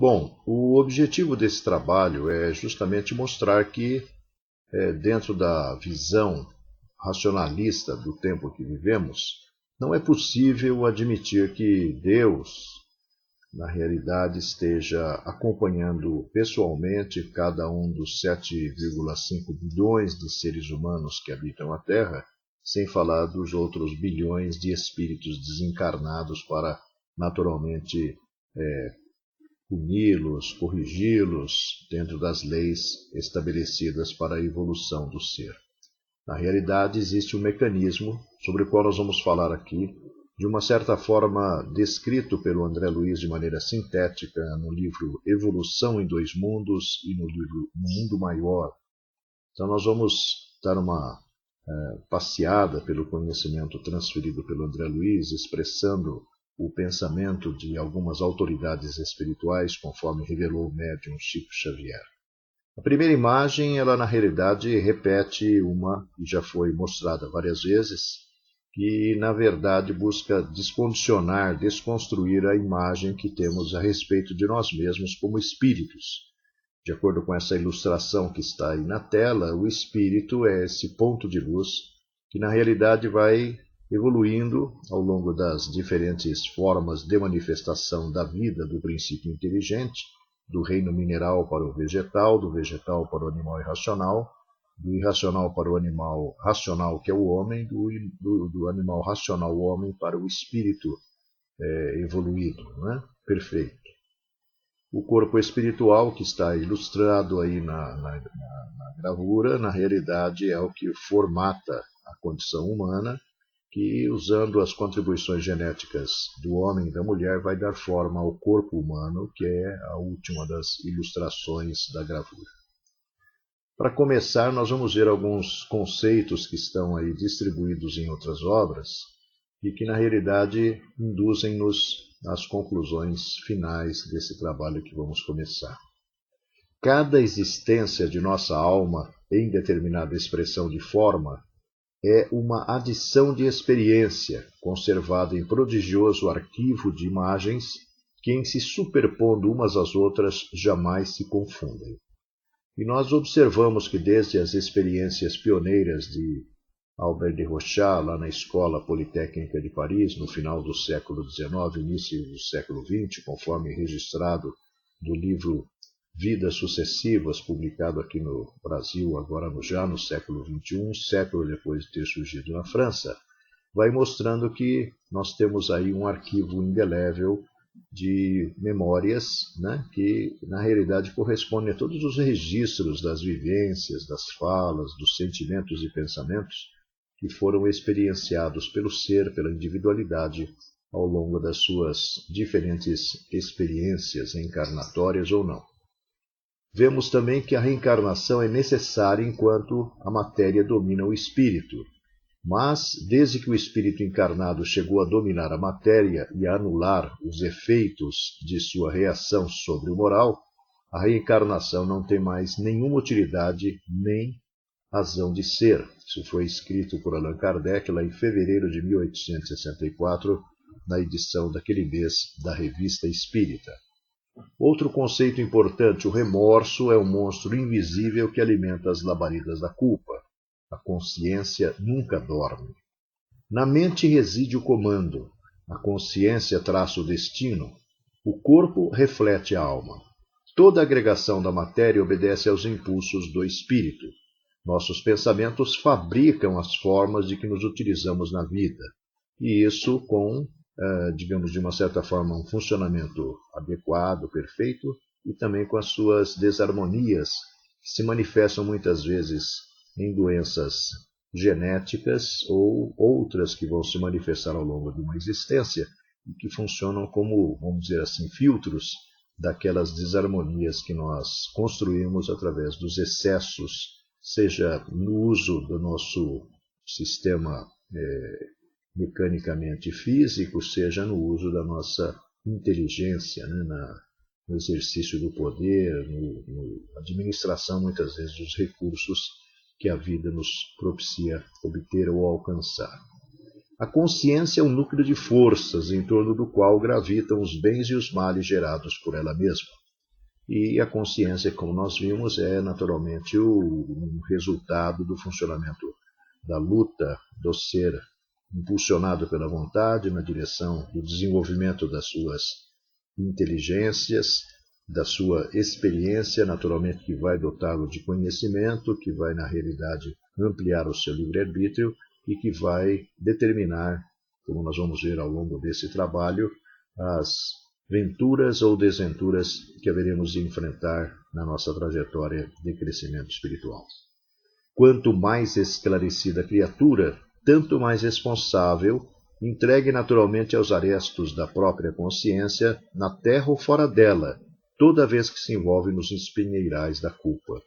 Bom, o objetivo desse trabalho é justamente mostrar que, dentro da visão racionalista do tempo que vivemos, não é possível admitir que Deus, na realidade, esteja acompanhando pessoalmente cada um dos 7,5 bilhões de seres humanos que habitam a Terra, sem falar dos outros bilhões de espíritos desencarnados para, naturalmente, puni-los, corrigi-los dentro das leis estabelecidas para a evolução do ser. Na realidade, existe um mecanismo sobre o qual nós vamos falar aqui, de uma certa forma descrito pelo André Luiz de maneira sintética no livro Evolução em Dois Mundos e no livro No Mundo Maior. Então nós vamos dar uma passeada pelo conhecimento transferido pelo André Luiz, expressando o pensamento de algumas autoridades espirituais, conforme revelou o médium Chico Xavier. A primeira imagem, ela na realidade repete uma que já foi mostrada várias vezes, que na verdade busca descondicionar, desconstruir a imagem que temos a respeito de nós mesmos como espíritos. De acordo com essa ilustração que está aí na tela, o espírito é esse ponto de luz que na realidade vai evoluindo ao longo das diferentes formas de manifestação da vida do princípio inteligente, do reino mineral para o vegetal, do vegetal para o animal irracional, do irracional para o animal racional, que é o homem, do animal racional, o homem, para o espírito evoluído, né? Perfeito. O corpo espiritual, que está ilustrado aí na gravura, na realidade é o que formata a condição humana, que, usando as contribuições genéticas do homem e da mulher, vai dar forma ao corpo humano, que é a última das ilustrações da gravura. Para começar, nós vamos ver alguns conceitos que estão aí distribuídos em outras obras e que, na realidade, induzem-nos às conclusões finais desse trabalho que vamos começar. Cada existência de nossa alma, em determinada expressão de forma, é uma adição de experiência, conservada em prodigioso arquivo de imagens que, em se superpondo umas às outras, jamais se confundem. E nós observamos que desde as experiências pioneiras de Albert de Rochat, lá na Escola Politécnica de Paris, no final do século XIX, início do século XX, conforme registrado do livro Vidas Sucessivas, publicado aqui no Brasil, agora já no século XXI, um século depois de ter surgido na França, vai mostrando que nós temos aí um arquivo indelével de memórias, né, que na realidade correspondem a todos os registros das vivências, das falas, dos sentimentos e pensamentos que foram experienciados pelo ser, pela individualidade, ao longo das suas diferentes experiências encarnatórias ou não. Vemos também que a reencarnação é necessária enquanto a matéria domina o espírito, mas, desde que o espírito encarnado chegou a dominar a matéria e a anular os efeitos de sua reação sobre o moral, a reencarnação não tem mais nenhuma utilidade nem razão de ser. Isso foi escrito por Allan Kardec lá em fevereiro de 1864, na edição daquele mês da Revista Espírita. Outro conceito importante, o remorso é um monstro invisível que alimenta as labaredas da culpa. A consciência nunca dorme. Na mente reside o comando. A consciência traça o destino. O corpo reflete a alma. Toda agregação da matéria obedece aos impulsos do espírito. Nossos pensamentos fabricam as formas de que nos utilizamos na vida. E isso com, digamos, de uma certa forma, um funcionamento adequado, perfeito, e também com as suas desarmonias, que se manifestam muitas vezes em doenças genéticas ou outras que vão se manifestar ao longo de uma existência e que funcionam como, vamos dizer assim, filtros daquelas desarmonias que nós construímos através dos excessos, seja no uso do nosso sistema mecanicamente físico, seja no uso da nossa inteligência, né, no exercício do poder, na administração, muitas vezes, dos recursos que a vida nos propicia obter ou alcançar. A consciência é um núcleo de forças em torno do qual gravitam os bens e os males gerados por ela mesma. E a consciência, como nós vimos, é naturalmente um resultado do funcionamento da luta do ser impulsionado pela vontade na direção do desenvolvimento das suas inteligências, da sua experiência, naturalmente que vai dotá-lo de conhecimento, que vai na realidade ampliar o seu livre-arbítrio e que vai determinar, como nós vamos ver ao longo desse trabalho, as venturas ou desventuras que haveremos de enfrentar na nossa trajetória de crescimento espiritual. Quanto mais esclarecida a criatura, tanto mais responsável, entregue naturalmente aos arestos da própria consciência, na terra ou fora dela, toda vez que se envolve nos espinheirais da culpa.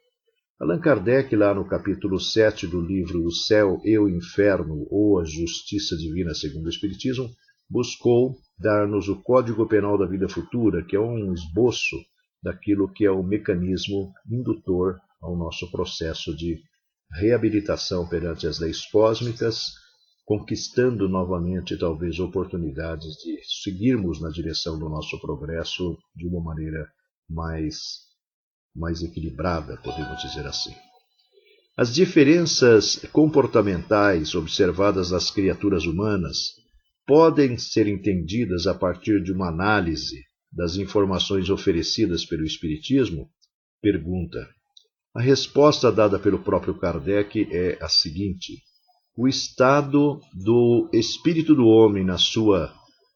Allan Kardec, lá no capítulo 7 do livro O Céu e o Inferno, ou a Justiça Divina segundo o Espiritismo, buscou dar-nos o Código Penal da Vida Futura, que é um esboço daquilo que é o mecanismo indutor ao nosso processo de reabilitação perante as leis cósmicas, conquistando novamente talvez oportunidades de seguirmos na direção do nosso progresso de uma maneira mais equilibrada, podemos dizer assim. As diferenças comportamentais observadas nas criaturas humanas podem ser entendidas a partir de uma análise das informações oferecidas pelo Espiritismo? Pergunta. A resposta dada pelo próprio Kardec é a seguinte: o estado do espírito do homem na sua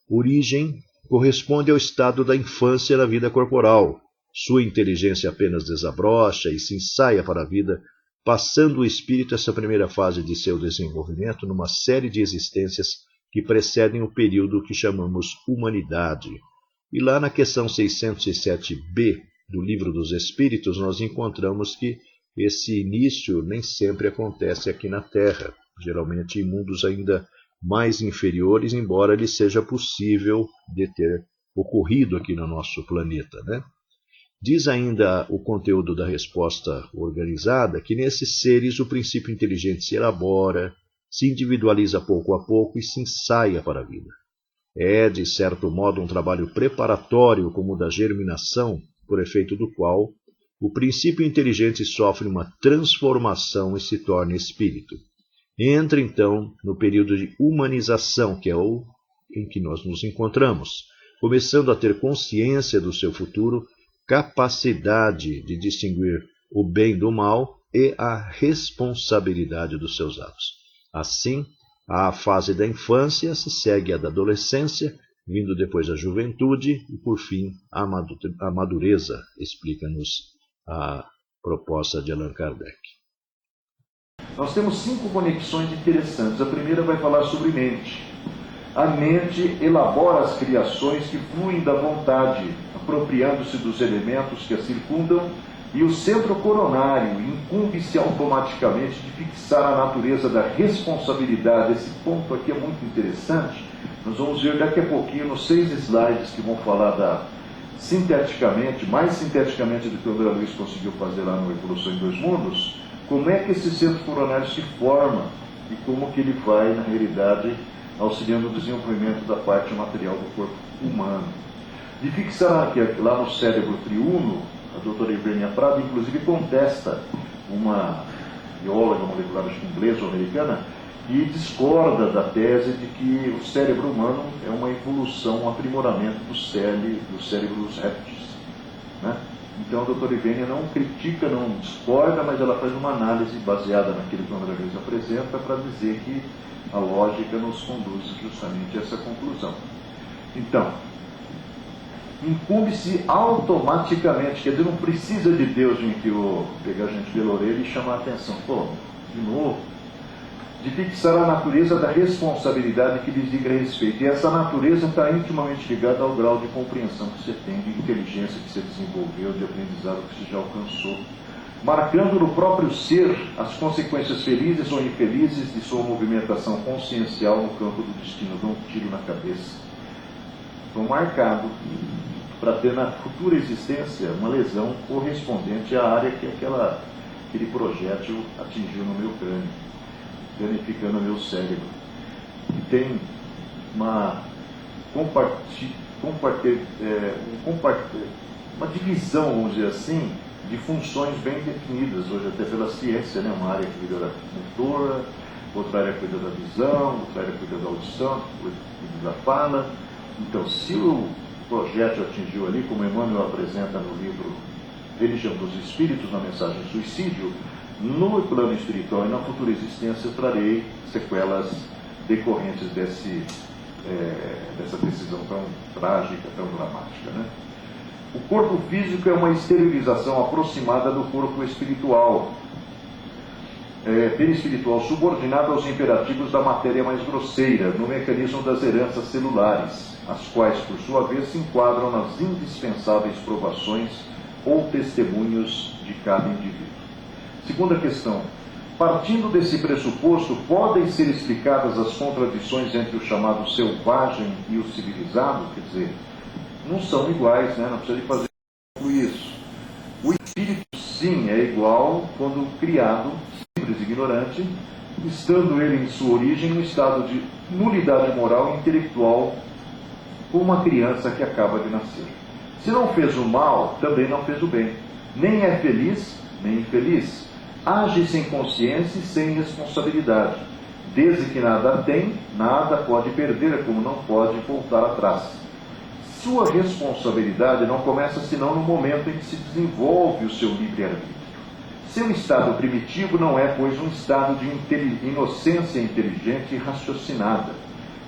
origem corresponde ao estado da infância na vida corporal. Sua inteligência apenas desabrocha e se ensaia para a vida, passando o espírito essa primeira fase de seu desenvolvimento numa série de existências que precedem o período que chamamos humanidade. E lá na questão 607b do Livro dos Espíritos, nós encontramos que esse início nem sempre acontece aqui na Terra, geralmente em mundos ainda mais inferiores, embora lhe seja possível de ter ocorrido aqui no nosso planeta, né? Diz ainda o conteúdo da resposta organizada que nesses seres o princípio inteligente se elabora, se individualiza pouco a pouco e se ensaia para a vida. É, de certo modo, um trabalho preparatório como o da germinação, por efeito do qual o princípio inteligente sofre uma transformação e se torna espírito. Entra, então, no período de humanização, que é o em que nós nos encontramos, começando a ter consciência do seu futuro, capacidade de distinguir o bem do mal e a responsabilidade dos seus atos. Assim, a fase da infância se segue a da adolescência, vindo depois a juventude e, por fim, a madureza, explica-nos a proposta de Allan Kardec. Nós temos 5 conexões interessantes. A primeira vai falar sobre mente. A mente elabora as criações que fluem da vontade, apropriando-se dos elementos que a circundam, e o centro coronário incumbe-se automaticamente de fixar a natureza da responsabilidade. Esse ponto aqui é muito interessante. Nós vamos ver daqui a pouquinho nos 6 slides que vão falar sinteticamente, mais sinteticamente do que o André Luiz conseguiu fazer lá no Evolução em Dois Mundos, como é que esse centro coronário se forma e como que ele vai, na realidade, auxiliando o desenvolvimento da parte material do corpo humano. De fixar aqui, lá no cérebro triuno, a doutora Ivênia Prado, inclusive, contesta uma bióloga molecular inglesa ou americana e discorda da tese de que o cérebro humano é uma evolução, um aprimoramento do cérebro dos répteis, né? Então a doutora Ivênia não critica, não discorda, mas ela faz uma análise baseada naquilo que o André Luiz apresenta para dizer que a lógica nos conduz justamente a essa conclusão. Então, incumbe-se automaticamente, quer dizer, não precisa de Deus vir aqui pegar a gente pela orelha e chamar a atenção. Pô, de novo, de fixar a natureza da responsabilidade que lhes diga respeito. E essa natureza está intimamente ligada ao grau de compreensão que você tem, de inteligência que você desenvolveu, de aprendizado que você já alcançou, marcando no próprio ser as consequências felizes ou infelizes de sua movimentação consciencial no campo do destino. Dá um tiro na cabeça. Estão marcados para ter na futura existência uma lesão correspondente à área que aquele projétil atingiu no meu crânio, danificando o meu cérebro. E tem uma uma divisão, vamos dizer assim, de funções bem definidas, hoje até pela ciência, né? Uma área que cuida da motora, outra área cuida da visão, outra área cuida da audição, cuida da fala. Então, se o projétil atingiu ali, como Emmanuel apresenta no livro Religião dos Espíritos, na mensagem Suicídio, no plano espiritual e na futura existência eu trarei sequelas decorrentes dessa decisão tão trágica, tão dramática, né? O corpo físico é uma exteriorização aproximada do corpo espiritual, perispiritual, subordinado aos imperativos da matéria mais grosseira, no mecanismo das heranças celulares, as quais, por sua vez, se enquadram nas indispensáveis provações ou testemunhos de cada indivíduo. Segunda questão. Partindo desse pressuposto, podem ser explicadas as contradições entre o chamado selvagem e o civilizado? Quer dizer, não são iguais, né? Não precisa de fazer isso. O espírito, sim, é igual quando criado, simples e ignorante, estando ele em sua origem no estado de nulidade moral e intelectual, como uma criança que acaba de nascer. Se não fez o mal, também não fez o bem. Nem é feliz, nem infeliz. Age sem consciência e sem responsabilidade. Desde que nada tem, nada pode perder, como não pode voltar atrás. Sua responsabilidade não começa senão no momento em que se desenvolve o seu livre-arbítrio. Seu estado primitivo não é, pois, um estado de inocência inteligente e raciocinada.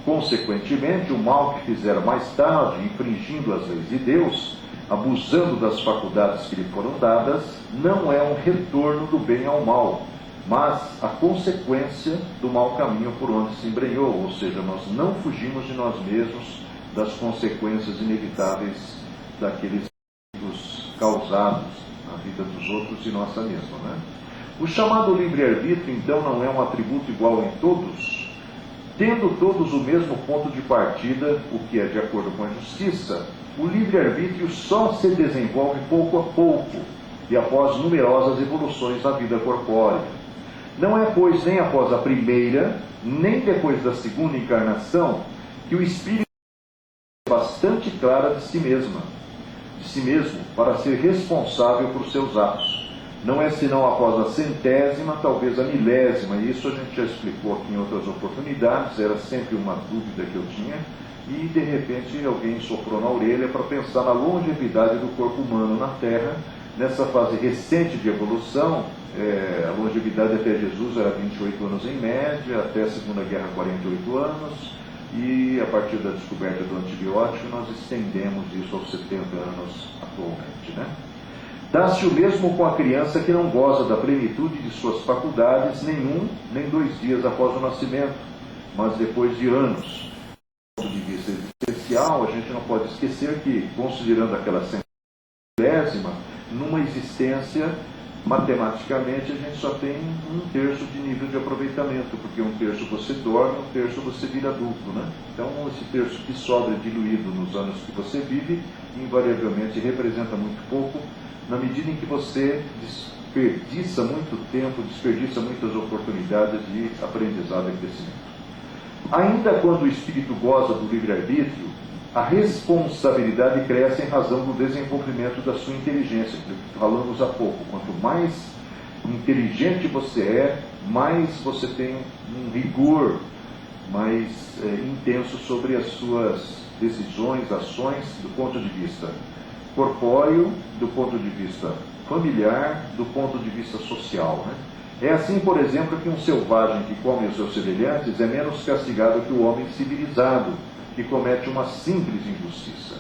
Consequentemente, o mal que fizer mais tarde, infringindo as leis de Deus, abusando das faculdades que lhe foram dadas, não é um retorno do bem ao mal, mas a consequência do mau caminho por onde se embrenhou, ou seja, nós não fugimos de nós mesmos das consequências inevitáveis daqueles atos causados na vida dos outros e nossa mesma, né? O chamado livre-arbítrio, então, não é um atributo igual em todos? Tendo todos o mesmo ponto de partida, o que é de acordo com a justiça, o livre-arbítrio só se desenvolve pouco a pouco e após numerosas evoluções na vida corpórea. Não é, pois, nem após a primeira, nem depois da segunda encarnação, que o espírito é bastante clara de si mesmo, para ser responsável por seus atos. Não é senão após a centésima, talvez a milésima, e isso a gente já explicou aqui em outras oportunidades, era sempre uma dúvida que eu tinha, e de repente alguém soprou na orelha para pensar na longevidade do corpo humano na Terra, nessa fase recente de evolução. A longevidade até Jesus era 28 anos em média, até a Segunda Guerra 48 anos, e a partir da descoberta do antibiótico nós estendemos isso aos 70 anos atualmente, né? Dá-se o mesmo com a criança que não goza da plenitude de suas faculdades nem 1 nem 2 dias após o nascimento, mas depois de anos. Do ponto de vista existencial, a gente não pode esquecer que, considerando aquela centésima, numa existência, matematicamente, a gente só tem 1/3 de nível de aproveitamento, porque 1/3 você dorme, 1/3 você vira adulto, né? Então, esse terço que sobra diluído nos anos que você vive, invariavelmente representa muito pouco, na medida em que você desperdiça muito tempo, desperdiça muitas oportunidades de aprendizado e crescimento. Ainda quando o espírito goza do livre-arbítrio, a responsabilidade cresce em razão do desenvolvimento da sua inteligência. Falamos há pouco, quanto mais inteligente você é, mais você tem um rigor mais intenso sobre as suas decisões, ações, do ponto de vista corpóreo, do ponto de vista familiar, do ponto de vista social, né? É assim, por exemplo, que um selvagem que come os seus semelhantes é menos castigado que o homem civilizado, que comete uma simples injustiça.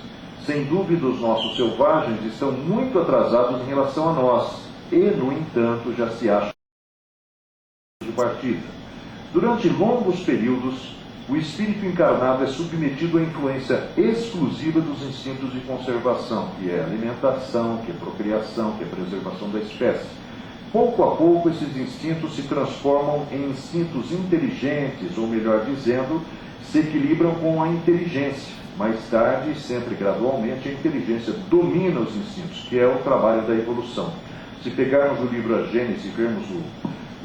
Sem dúvida, os nossos selvagens estão muito atrasados em relação a nós, e, no entanto, já se acham de partida. Durante longos períodos, o espírito encarnado é submetido à influência exclusiva dos instintos de conservação, que é alimentação, que é procriação, que é preservação da espécie. Pouco a pouco, esses instintos se transformam em instintos inteligentes, ou melhor dizendo, se equilibram com a inteligência. Mais tarde, e sempre gradualmente, a inteligência domina os instintos, que é o trabalho da evolução. Se pegarmos o livro A Gênese e vermos o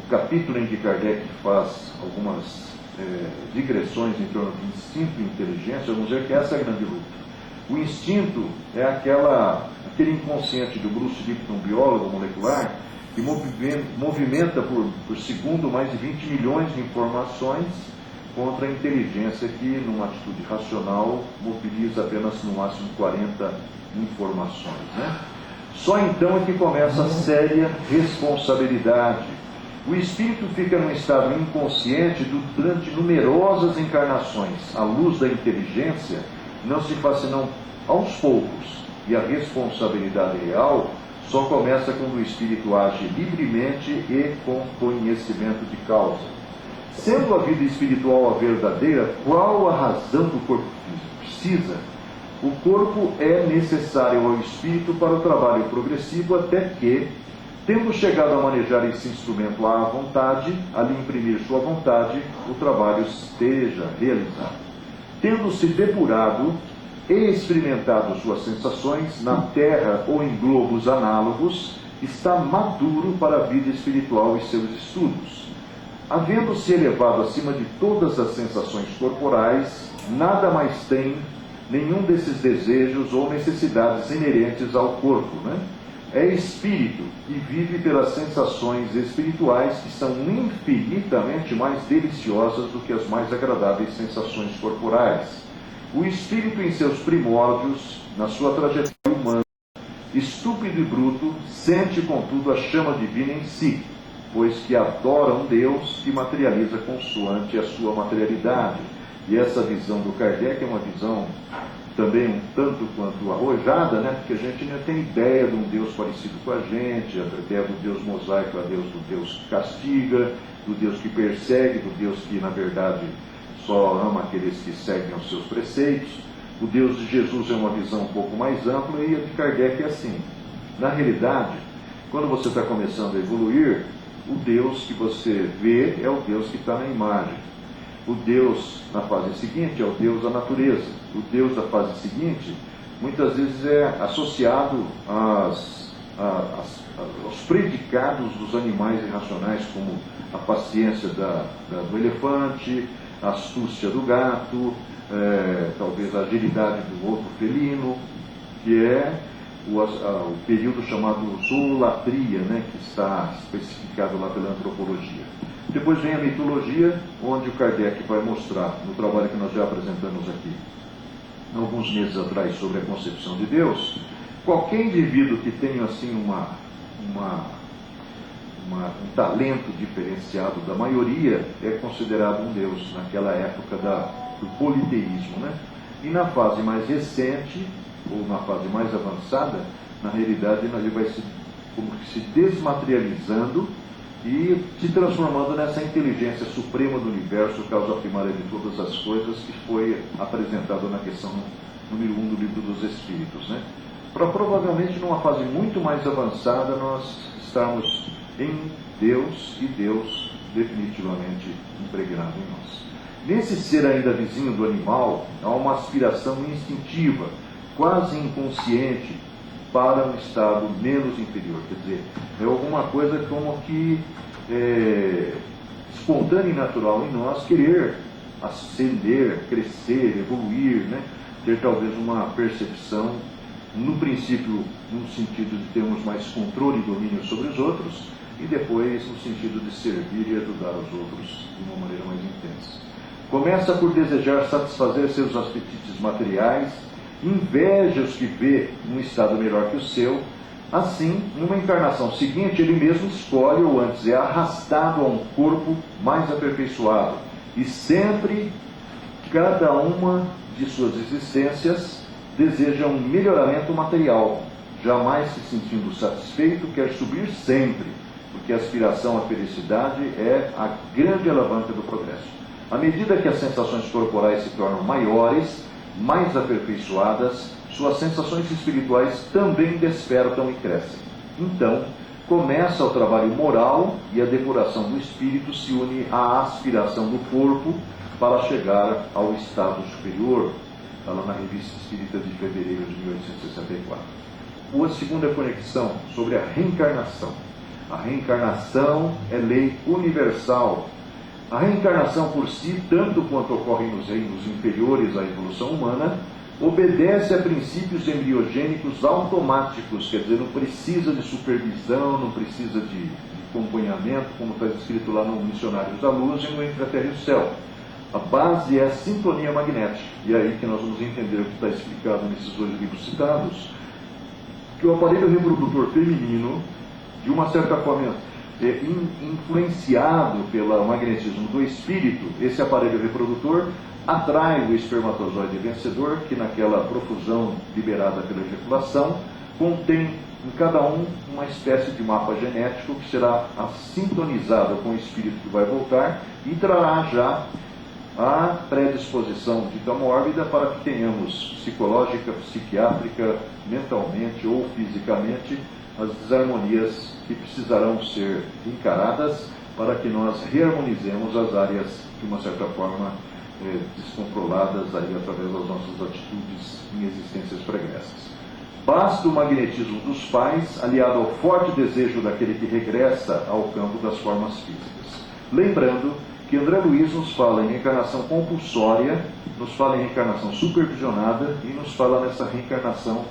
capítulo em que Kardec faz algumas digressões em torno de instinto e inteligência, vamos ver que essa é a grande luta. O instinto é aquela aquele inconsciente do Bruce Lipton, biólogo molecular, que movimenta por segundo mais de 20 milhões de informações, contra a inteligência que, numa atitude racional, mobiliza apenas no máximo 40 informações, né? Só então é que começa a séria responsabilidade. O espírito fica num estado inconsciente durante numerosas encarnações. A luz da inteligência não se faz senão aos poucos, e a responsabilidade real só começa quando o espírito age livremente e com conhecimento de causa. Sendo a vida espiritual a verdadeira, qual a razão do corpo físico? Precisa. O corpo é necessário ao espírito para o trabalho progressivo, até que, tendo chegado a manejar esse instrumento à vontade, a lhe imprimir sua vontade, o trabalho esteja realizado. Tendo-se depurado e experimentado suas sensações na Terra ou em globos análogos, está maduro para a vida espiritual e seus estudos. Havendo-se elevado acima de todas as sensações corporais, nada mais tem nenhum desses desejos ou necessidades inerentes ao corpo, né? É espírito e vive pelas sensações espirituais, que são infinitamente mais deliciosas do que as mais agradáveis sensações corporais. O espírito, em seus primórdios, na sua trajetória humana, estúpido e bruto, sente, contudo, a chama divina em si, pois que adora um Deus que materializa consoante a sua materialidade. E essa visão do Kardec é uma visão também um tanto quanto arrojada, né? Porque a gente não tem ideia de um Deus parecido com a gente, a ideia do Deus mosaico, do Deus que castiga, do Deus que persegue, do Deus que, na verdade, só ama aqueles que seguem os seus preceitos. O Deus de Jesus é uma visão um pouco mais ampla, e a de Kardec é assim. Na realidade, quando você está começando a evoluir, o Deus que você vê é o Deus que está na imagem. O Deus na fase seguinte é o Deus da natureza. O Deus da fase seguinte, muitas vezes é associado aos predicados dos animais irracionais, como a paciência do elefante, a astúcia do gato, talvez a agilidade do outro felino, que é o período chamado zoolatria, né, que está especificado lá pela antropologia. Depois vem a mitologia, onde o Kardec vai mostrar, no trabalho que nós já apresentamos aqui, alguns meses atrás, sobre a concepção de Deus. Qualquer indivíduo que tenha assim um talento diferenciado da maioria é considerado um Deus, naquela época do politeísmo, né? E na fase mais recente, ou na fase mais avançada, na realidade ele vai se desmaterializando e se transformando nessa inteligência suprema do universo, causa primária de todas as coisas, que foi apresentado na questão número 1 do Livro dos Espíritos, né? Para provavelmente numa fase muito mais avançada nós estarmos em Deus, e Deus definitivamente impregnado em nós. Nesse ser ainda vizinho do animal, há uma aspiração instintiva, quase inconsciente, para um estado menos inferior. Quer dizer, é alguma coisa como que espontânea e natural em nós, querer ascender, crescer, evoluir, né? Ter talvez uma percepção, no princípio, no sentido de termos mais controle e domínio sobre os outros, e depois no sentido de servir e ajudar os outros de uma maneira mais intensa. Começa por desejar satisfazer seus apetites materiais, inveja os que vê num estado melhor que o seu. Assim, numa encarnação seguinte, ele mesmo escolhe, ou antes é arrastado a um corpo mais aperfeiçoado, e sempre, cada uma de suas existências deseja um melhoramento material, jamais se sentindo satisfeito, quer subir sempre, porque a aspiração à felicidade é a grande alavanca do progresso. À medida que as sensações corporais se tornam maiores, mais aperfeiçoadas, suas sensações espirituais também despertam e crescem. Então, começa o trabalho moral, e a depuração do espírito se une à aspiração do corpo para chegar ao estado superior. Está lá na Revista Espírita de fevereiro de 1864. A segunda conexão, sobre a reencarnação. A reencarnação é lei universal. A reencarnação por si, tanto quanto ocorre nos reinos inferiores à evolução humana, obedece a princípios embriogênicos automáticos, quer dizer, não precisa de supervisão, não precisa de acompanhamento, como está escrito lá no Missionários da Luz e no Entre a Terra e o Céu. A base é a sintonia magnética. E é aí que nós vamos entender o que está explicado nesses dois livros citados, que o aparelho reprodutor feminino, de uma certa forma, influenciado pelo magnetismo do espírito, esse aparelho reprodutor atrai o espermatozoide vencedor, que naquela profusão liberada pela ejaculação, contém em cada um uma espécie de mapa genético que será sintonizado com o espírito que vai voltar e trará já a predisposição dita mórbida para que tenhamos psicológica, psiquiátrica, mentalmente ou fisicamente as desarmonias que precisarão ser encaradas para que nós reharmonizemos as áreas de uma certa forma descontroladas aí através das nossas atitudes em existências pregressas. Basta o magnetismo dos pais, aliado ao forte desejo daquele que regressa ao campo das formas físicas. Lembrando que André Luiz nos fala em reencarnação compulsória, nos fala em reencarnação supervisionada e nos fala nessa reencarnação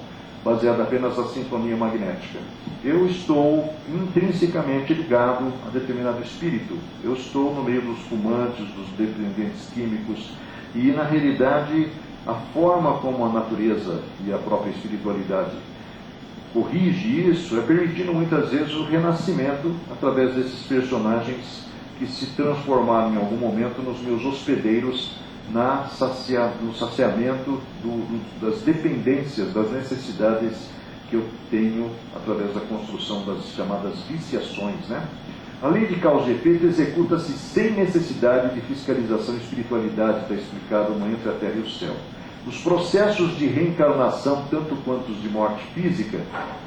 baseada apenas na sintonia magnética. Eu estou intrinsecamente ligado a determinado espírito. Eu estou no meio dos fumantes, dos dependentes químicos, e na realidade a forma como a natureza e a própria espiritualidade corrige isso é permitindo muitas vezes o renascimento através desses personagens que se transformaram em algum momento nos meus hospedeiros no saciamento das dependências, das necessidades que eu tenho através da construção das chamadas viciações, né? A lei de causa e efeito executa-se sem necessidade de fiscalização e espiritualidade, está explicado no Entre a Terra e o Céu. Os processos de reencarnação, tanto quanto os de morte física,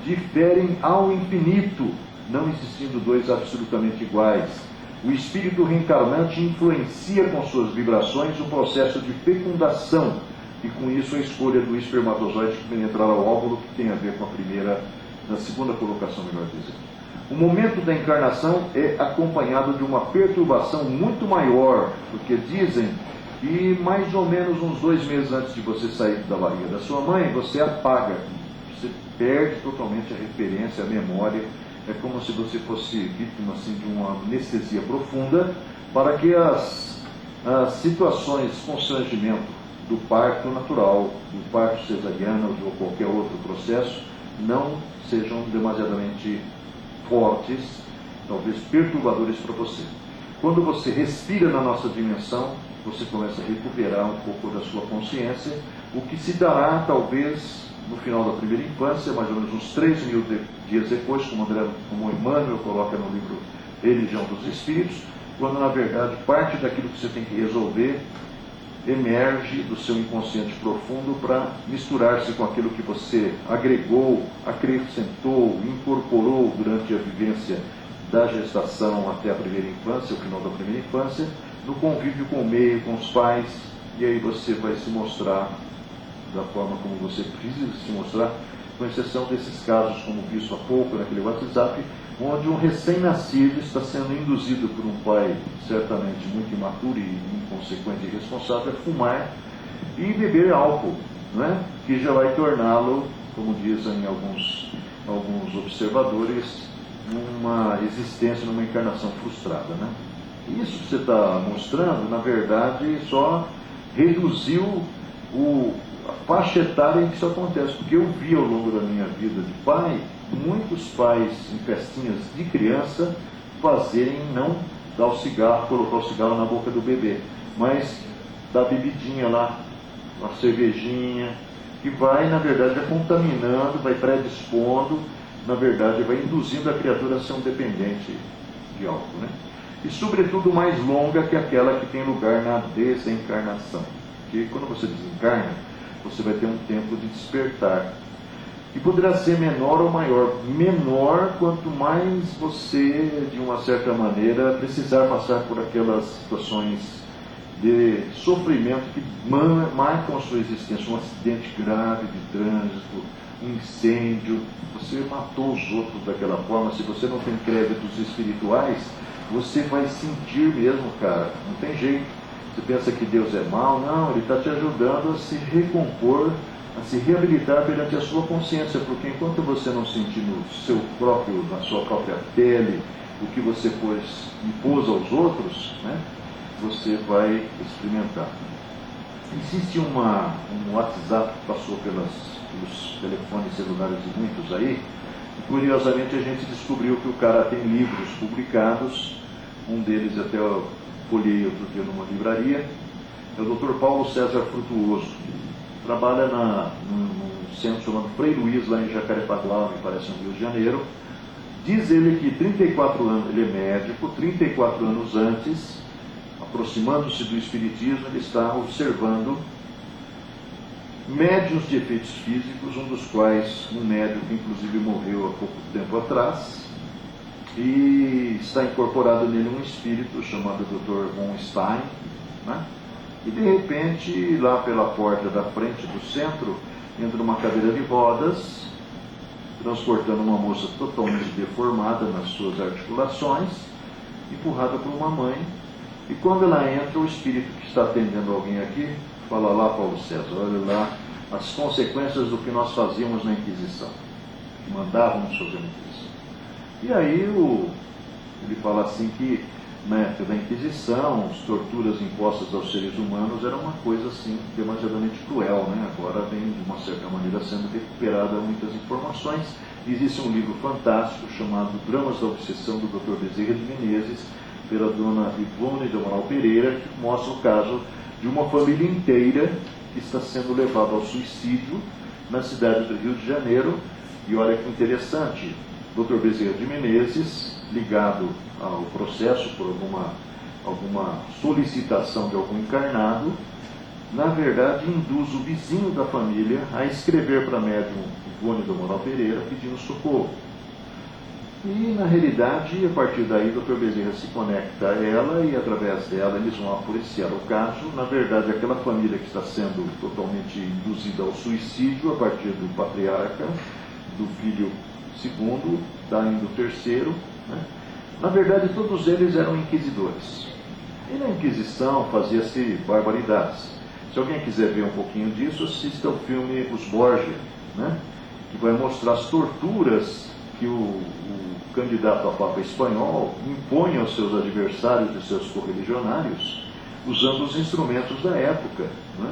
diferem ao infinito, não existindo dois absolutamente iguais. O espírito reencarnante influencia com suas vibrações o processo de fecundação e com isso a escolha do espermatozoide que penetrar ao óvulo, que tem a ver com a segunda colocação, melhor dizendo. O momento da encarnação é acompanhado de uma perturbação muito maior, porque dizem que mais ou menos uns 2 meses antes de você sair da barriga da sua mãe, você apaga, você perde totalmente a referência, a memória. É como se você fosse vítima assim, de uma anestesia profunda, para que as situações de constrangimento do parto natural, do parto cesariano ou de qualquer outro processo não sejam demasiadamente fortes, talvez perturbadores para você. Quando você respira na nossa dimensão, você começa a recuperar um pouco da sua consciência, o que se dará talvez no final da primeira infância, mais ou menos uns 3.000 dias depois, como Emmanuel coloca no livro Religião dos Espíritos, quando na verdade parte daquilo que você tem que resolver emerge do seu inconsciente profundo para misturar-se com aquilo que você agregou, acrescentou, incorporou durante a vivência da gestação até a primeira infância, o final da primeira infância, no convívio com o meio, com os pais, e aí você vai se mostrar da forma como você precisa se mostrar, com exceção desses casos, como visto há pouco naquele WhatsApp, onde um recém-nascido está sendo induzido por um pai certamente muito imaturo e inconsequente e irresponsável a fumar e beber álcool, né? Que já vai torná-lo, como dizem alguns observadores, numa existência, numa encarnação frustrada, né? Isso que você está mostrando, na verdade, só reduziu a faixa etária em que isso acontece, porque eu vi ao longo da minha vida de pai, muitos pais em festinhas de criança fazerem não dar o cigarro, colocar o cigarro na boca do bebê, mas dar bebidinha lá, uma cervejinha, que vai, na verdade, contaminando, vai predispondo, na verdade, vai induzindo a criatura a ser um dependente de álcool, né? E, sobretudo, mais longa que aquela que tem lugar na desencarnação. Porque quando você desencarna, você vai ter um tempo de despertar. E poderá ser menor ou maior. Menor quanto mais você, de uma certa maneira, precisar passar por aquelas situações de sofrimento que marcam a sua existência. Um acidente grave de trânsito, um incêndio. Você matou os outros daquela forma. Se você não tem créditos espirituais, você vai sentir mesmo, cara. Não tem jeito. Você pensa que Deus é mau? Não, Ele está te ajudando a se recompor, a se reabilitar perante a sua consciência, porque enquanto você não sentir na sua própria pele, o que você impôs aos outros, né, você vai experimentar. Existe um WhatsApp que passou pelos telefones celulares de muitos aí, e curiosamente a gente descobriu que o cara tem livros publicados, um deles até eu folhei outro dia numa livraria, é o Dr. Paulo César Frutuoso. Trabalha num centro chamado Frei Luiz, lá em Jacarepaguá, me parece, no Rio de Janeiro. Diz ele que 34 anos, ele é médico, 34 anos antes, aproximando-se do Espiritismo, ele está observando médiuns de efeitos físicos, um dos quais um médium que inclusive morreu há pouco tempo atrás, e está incorporado nele um espírito chamado Dr. von Stein, né? E de repente, lá pela porta da frente do centro, entra uma cadeira de rodas, transportando uma moça totalmente deformada nas suas articulações, empurrada por uma mãe. E quando ela entra, o espírito que está atendendo alguém aqui fala: lá, Paulo César, olha lá as consequências do que nós fazíamos na Inquisição, que mandávamos fazer na Inquisição. E aí ele fala assim que na época da Inquisição, as torturas impostas aos seres humanos era uma coisa assim demasiadamente cruel, né? Agora vem de uma certa maneira sendo recuperada muitas informações. Existe um livro fantástico chamado Dramas da Obsessão, do Dr. Bezerra de Menezes, pela dona Ivone de Amaral Pereira, que mostra o caso de uma família inteira que está sendo levada ao suicídio na cidade do Rio de Janeiro. E olha que interessante, Dr. Bezerra de Menezes, ligado ao processo por alguma solicitação de algum encarnado, na verdade induz o vizinho da família a escrever para a médium Ivone de Amaral Pereira pedindo socorro. E, na realidade, a partir daí, o Dr. Bezerra se conecta a ela e, através dela, eles vão apreciar o caso. Na verdade, aquela família que está sendo totalmente induzida ao suicídio a partir do patriarca, do filho segundo, daí do terceiro, né? Na verdade, todos eles eram inquisidores. E na Inquisição fazia-se barbaridades. Se alguém quiser ver um pouquinho disso, assista ao filme Os Borgia, né? Que vai mostrar as torturas que o candidato a Papa espanhol impõe aos seus adversários e seus correligionários, usando os instrumentos da época, né?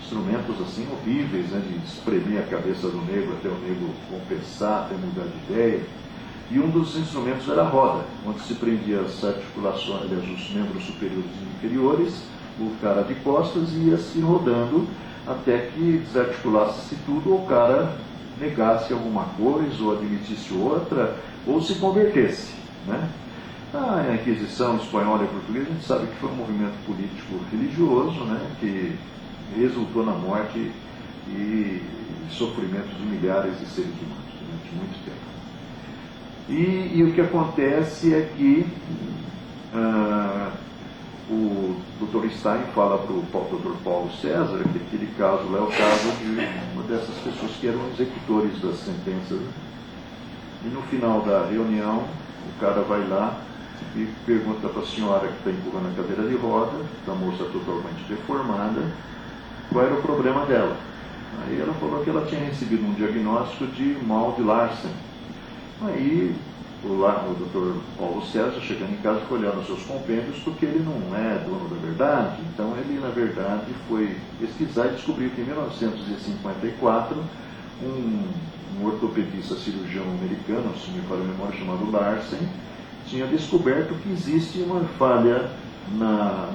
Instrumentos assim horríveis, né? De espremer a cabeça do negro até o negro confessar, até mudar de ideia. E um dos instrumentos era a roda, onde se prendia as articulações, aliás, os membros superiores e inferiores, o cara de costas ia se rodando até que desarticulasse-se tudo, ou o cara negasse alguma coisa, ou admitisse outra, ou se convertesse, né? A Inquisição espanhola e portuguesa, a gente sabe que foi um movimento político religioso, né, que resultou na morte e sofrimento de milhares de seres humanos durante muito tempo. E o que acontece é que o Dr. Stein fala para o Dr. Paulo César que aquele caso lá é o caso de uma dessas pessoas que eram executores das sentenças. E no final da reunião, o cara vai lá e pergunta para a senhora que está empurrando a cadeira de roda, da moça totalmente deformada, qual era o problema dela. Aí ela falou que ela tinha recebido um diagnóstico de mal de Larsen. Aí o Dr. Paulo César, chegando em casa, foi olhar nos seus compêndios, porque ele não é dono da verdade. Então ele, na verdade, foi pesquisar e descobriu que em 1954 um ortopedista cirurgião americano, se me falha a memória, chamado Larsen, tinha descoberto que existe uma falha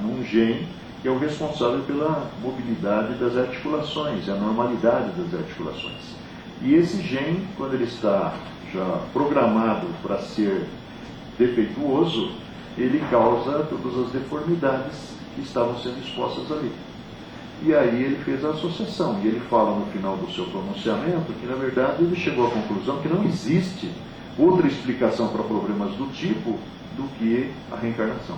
num gene que é o responsável pela mobilidade das articulações, a normalidade das articulações. E esse gene, quando ele está já programado para ser defeituoso, ele causa todas as deformidades que estavam sendo expostas ali. E aí ele fez a associação, e ele fala no final do seu pronunciamento que, na verdade, ele chegou à conclusão que não existe outra explicação para problemas do tipo do que a reencarnação.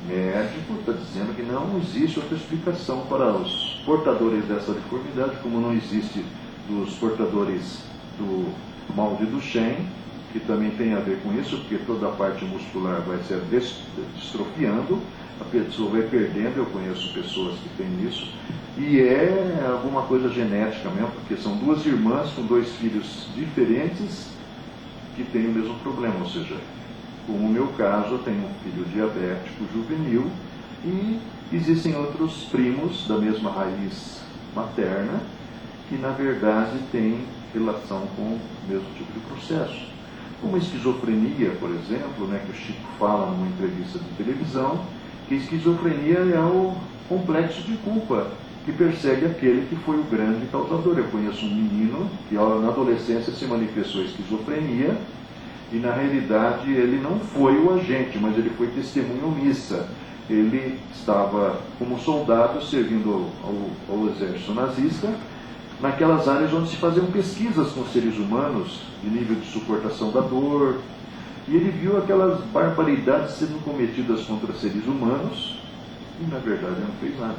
O médico está dizendo que não existe outra explicação para os portadores dessa deformidade, como não existe dos portadores do mal de Duchenne, que também tem a ver com isso, porque toda a parte muscular vai se distrofiando, a pessoa vai perdendo. Eu conheço pessoas que têm isso, e é alguma coisa genética mesmo, porque são duas irmãs com dois filhos diferentes que têm o mesmo problema, ou seja, como no meu caso, eu tenho um filho diabético juvenil e existem outros primos da mesma raiz materna que na verdade têm relação com o mesmo tipo de processo. Como a esquizofrenia, por exemplo, que o Chico fala numa entrevista de televisão, que a esquizofrenia é o complexo de culpa que persegue aquele que foi o grande causador. Eu conheço um menino que na adolescência se manifestou a esquizofrenia e na realidade ele não foi o agente, mas ele foi testemunha omissa. Ele estava como soldado servindo ao exército nazista, naquelas áreas onde se faziam pesquisas com seres humanos, de nível de suportação da dor, e ele viu aquelas barbaridades sendo cometidas contra seres humanos, e na verdade ele não fez nada.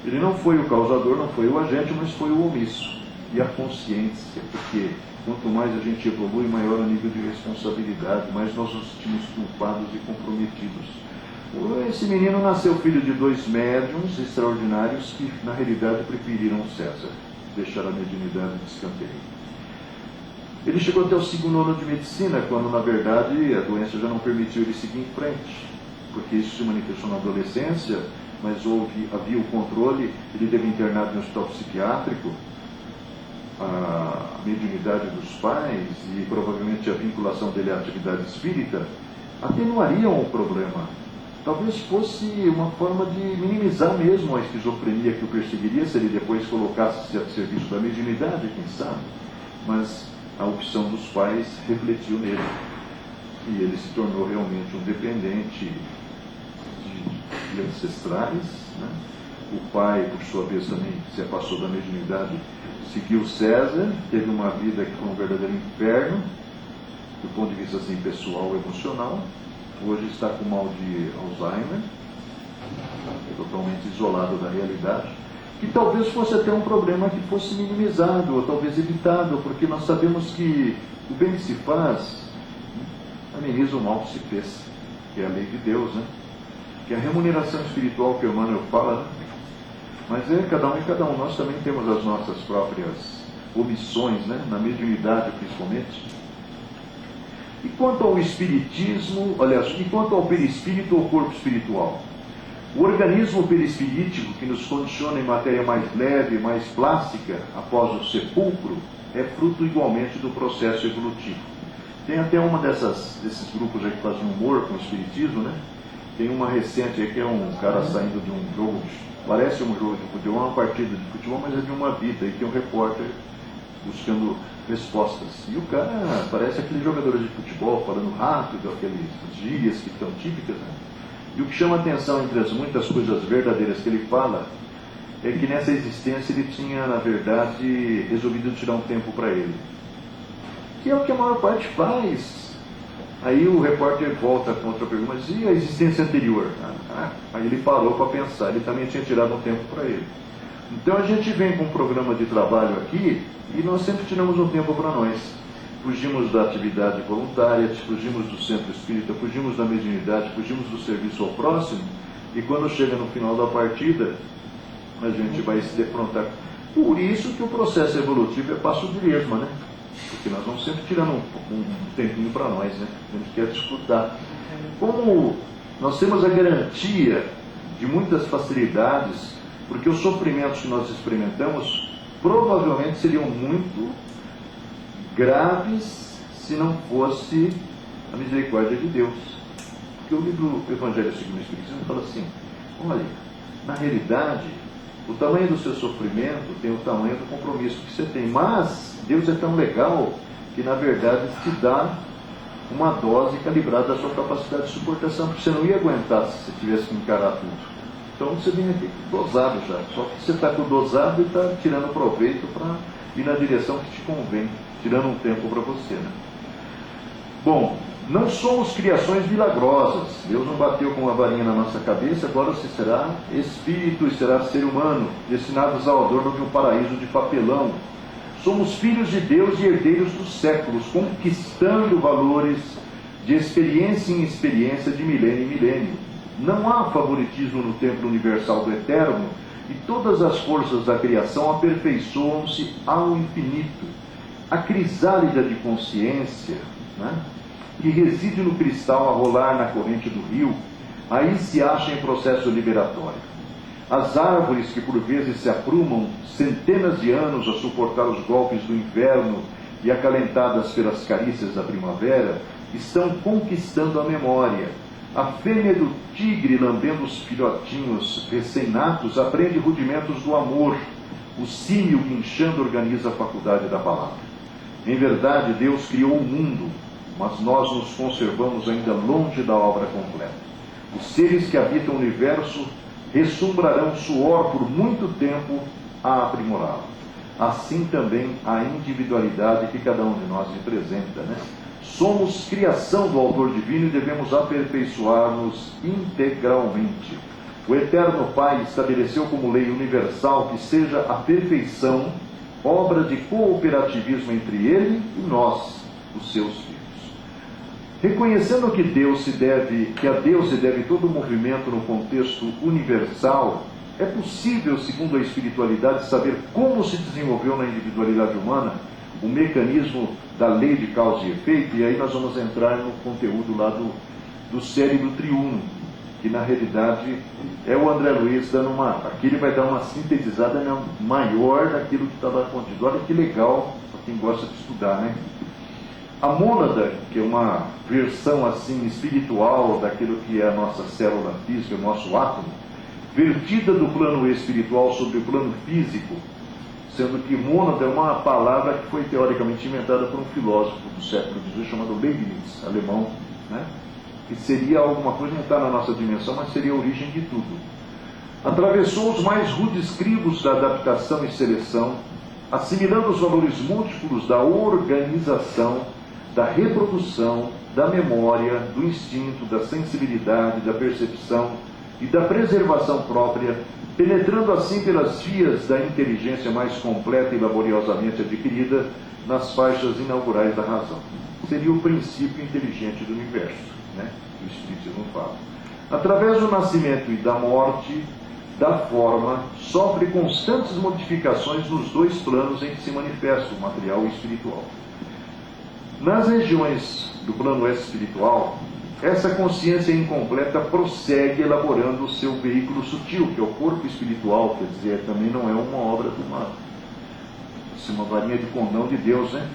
Ele não foi o causador, não foi o agente, mas foi o omisso. E a consciência, porque quanto mais a gente evolui, maior o nível de responsabilidade, mais nós nos sentimos culpados e comprometidos. Esse menino nasceu filho de dois médiuns extraordinários que, na realidade, preferiram César, deixar a mediunidade de escanteio. Ele chegou até o 2º ano de medicina, quando, na verdade, a doença já não permitiu ele seguir em frente, porque isso se manifestou na adolescência, mas havia o controle, ele teve internado no hospital psiquiátrico, a mediunidade dos pais e provavelmente a vinculação dele à atividade espírita atenuariam o problema. Talvez fosse uma forma de minimizar mesmo a esquizofrenia que o perseguiria se ele depois colocasse-se a serviço da mediunidade, quem sabe. Mas a opção dos pais refletiu nele. E ele se tornou realmente um dependente de ancestrais. O pai, por sua vez, também se afastou da mediunidade, seguiu César, teve uma vida que foi um verdadeiro inferno, do ponto de vista assim, pessoal e emocional. Hoje está com mal de Alzheimer, totalmente isolado da realidade, que talvez fosse até um problema que fosse minimizado, ou talvez evitado, porque nós sabemos que o bem que se faz ameniza o mal que se fez, que é a lei de Deus, que é a remuneração espiritual que o Emmanuel fala, mas é cada um e cada um. Nós também temos as nossas próprias omissões, na mediunidade principalmente. E quanto ao espiritismo, e quanto ao perispírito ou corpo espiritual? O organismo perispirítico que nos condiciona em matéria mais leve, mais plástica, após o sepulcro, é fruto igualmente do processo evolutivo. Tem até uma desses grupos aí que fazem humor com o espiritismo, Tem uma recente aí que é um cara saindo de um jogo, parece um jogo de futebol, uma partida de futebol, mas é de uma vida, e tem um repórter buscando respostas. E o cara parece aqueles jogadores de futebol, falando rápido, aquelas gírias que estão típicas. E o que chama atenção entre as muitas coisas verdadeiras que ele fala é que nessa existência ele tinha, na verdade, resolvido tirar um tempo para ele. Que é o que a maior parte faz. Aí o repórter volta com outra pergunta, mas e a existência anterior? Aí ele parou para pensar, ele também tinha tirado um tempo para ele. Então a gente vem com um programa de trabalho aqui e nós sempre tiramos um tempo para nós. Fugimos da atividade voluntária, fugimos do centro espírita, fugimos da mediunidade, fugimos do serviço ao próximo, e quando chega no final da partida, a gente vai se defrontar. Por isso que o processo evolutivo é passo de lesma, Porque nós vamos sempre tirando um tempinho para nós, A gente quer disputar. Como nós temos a garantia de muitas facilidades, porque os sofrimentos que nós experimentamos provavelmente seriam muito graves se não fosse a misericórdia de Deus. Porque o livro Evangelho segundo o Espiritismo fala assim: olha, na realidade, o tamanho do seu sofrimento tem o tamanho do compromisso que você tem, mas Deus é tão legal que na verdade te dá uma dose calibrada da sua capacidade de suportação, porque você não ia aguentar se você tivesse que encarar tudo. Então você vem aqui dosado já, só que você está com dosado e está tirando proveito para ir na direção que te convém, tirando um tempo para você. Bom, não somos criações milagrosas. Deus não bateu com uma varinha na nossa cabeça, agora você será espírito e será ser humano, destinados ao adorno de um paraíso de papelão. Somos filhos de Deus e herdeiros dos séculos, conquistando valores de experiência em experiência, de milênio em milênio. Não há favoritismo no templo universal do Eterno, e todas as forças da criação aperfeiçoam-se ao infinito. A crisálida de consciência, né, que reside no cristal a rolar na corrente do rio, aí se acha em processo liberatório. As árvores que por vezes se aprumam centenas de anos a suportar os golpes do inverno e acalentadas pelas carícias da primavera, estão conquistando a memória. A fêmea do tigre, lambendo os filhotinhos recém-natos, aprende rudimentos do amor. O símio, guinchando, organiza a faculdade da palavra. Em verdade, Deus criou o mundo, mas nós nos conservamos ainda longe da obra completa. Os seres que habitam o universo ressumbrarão suor por muito tempo a aprimorá-lo. Assim também a individualidade que cada um de nós representa, né? Somos criação do Autor Divino e devemos aperfeiçoar-nos integralmente. O Eterno Pai estabeleceu como lei universal que seja a perfeição, obra de cooperativismo entre Ele e nós, os seus filhos. Reconhecendo que a Deus se deve todo o movimento no contexto universal, é possível, segundo a espiritualidade, saber como se desenvolveu na individualidade humana o mecanismo da lei de causa e efeito, e aí nós vamos entrar no conteúdo lá do cérebro triuno, que na realidade é o André Luiz dando aqui ele vai dar uma sintetizada maior daquilo que está lá contido. Olha que legal para quem gosta de estudar, né? A mônada, que é uma versão assim espiritual daquilo que é a nossa célula física, o nosso átomo, vertida do plano espiritual sobre o plano físico, sendo que mônada é uma palavra que foi teoricamente inventada por um filósofo do século XVIII chamado Leibniz, alemão, né? Que seria alguma coisa, não está na nossa dimensão, mas seria a origem de tudo. Atravessou os mais rudes crivos da adaptação e seleção, assimilando os valores múltiplos da organização, da reprodução, da memória, do instinto, da sensibilidade, da percepção e da preservação própria, penetrando assim pelas vias da inteligência mais completa e laboriosamente adquirida nas faixas inaugurais da razão. Seria o princípio inteligente do universo, né? Que o Espiritismo fala. Através do nascimento e da morte, da forma, sofre constantes modificações nos dois planos em que se manifesta o material e o espiritual. Nas regiões do plano espiritual, essa consciência incompleta prossegue elaborando o seu veículo sutil, que é o corpo espiritual, quer dizer, também não é uma obra de uma varinha de condão de Deus, né?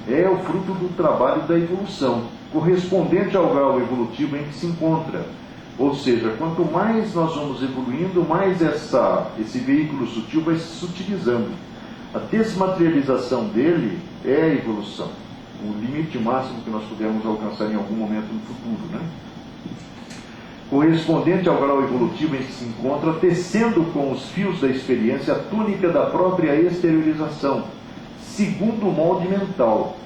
É o fruto do trabalho da evolução, correspondente ao grau evolutivo em que se encontra. Ou seja, quanto mais nós vamos evoluindo, mais esse veículo sutil vai se sutilizando. A desmaterialização dele é a evolução, o limite máximo que nós pudermos alcançar em algum momento no futuro, né? Correspondente ao grau evolutivo em que se encontra, tecendo com os fios da experiência a túnica da própria exteriorização, segundo o molde mental.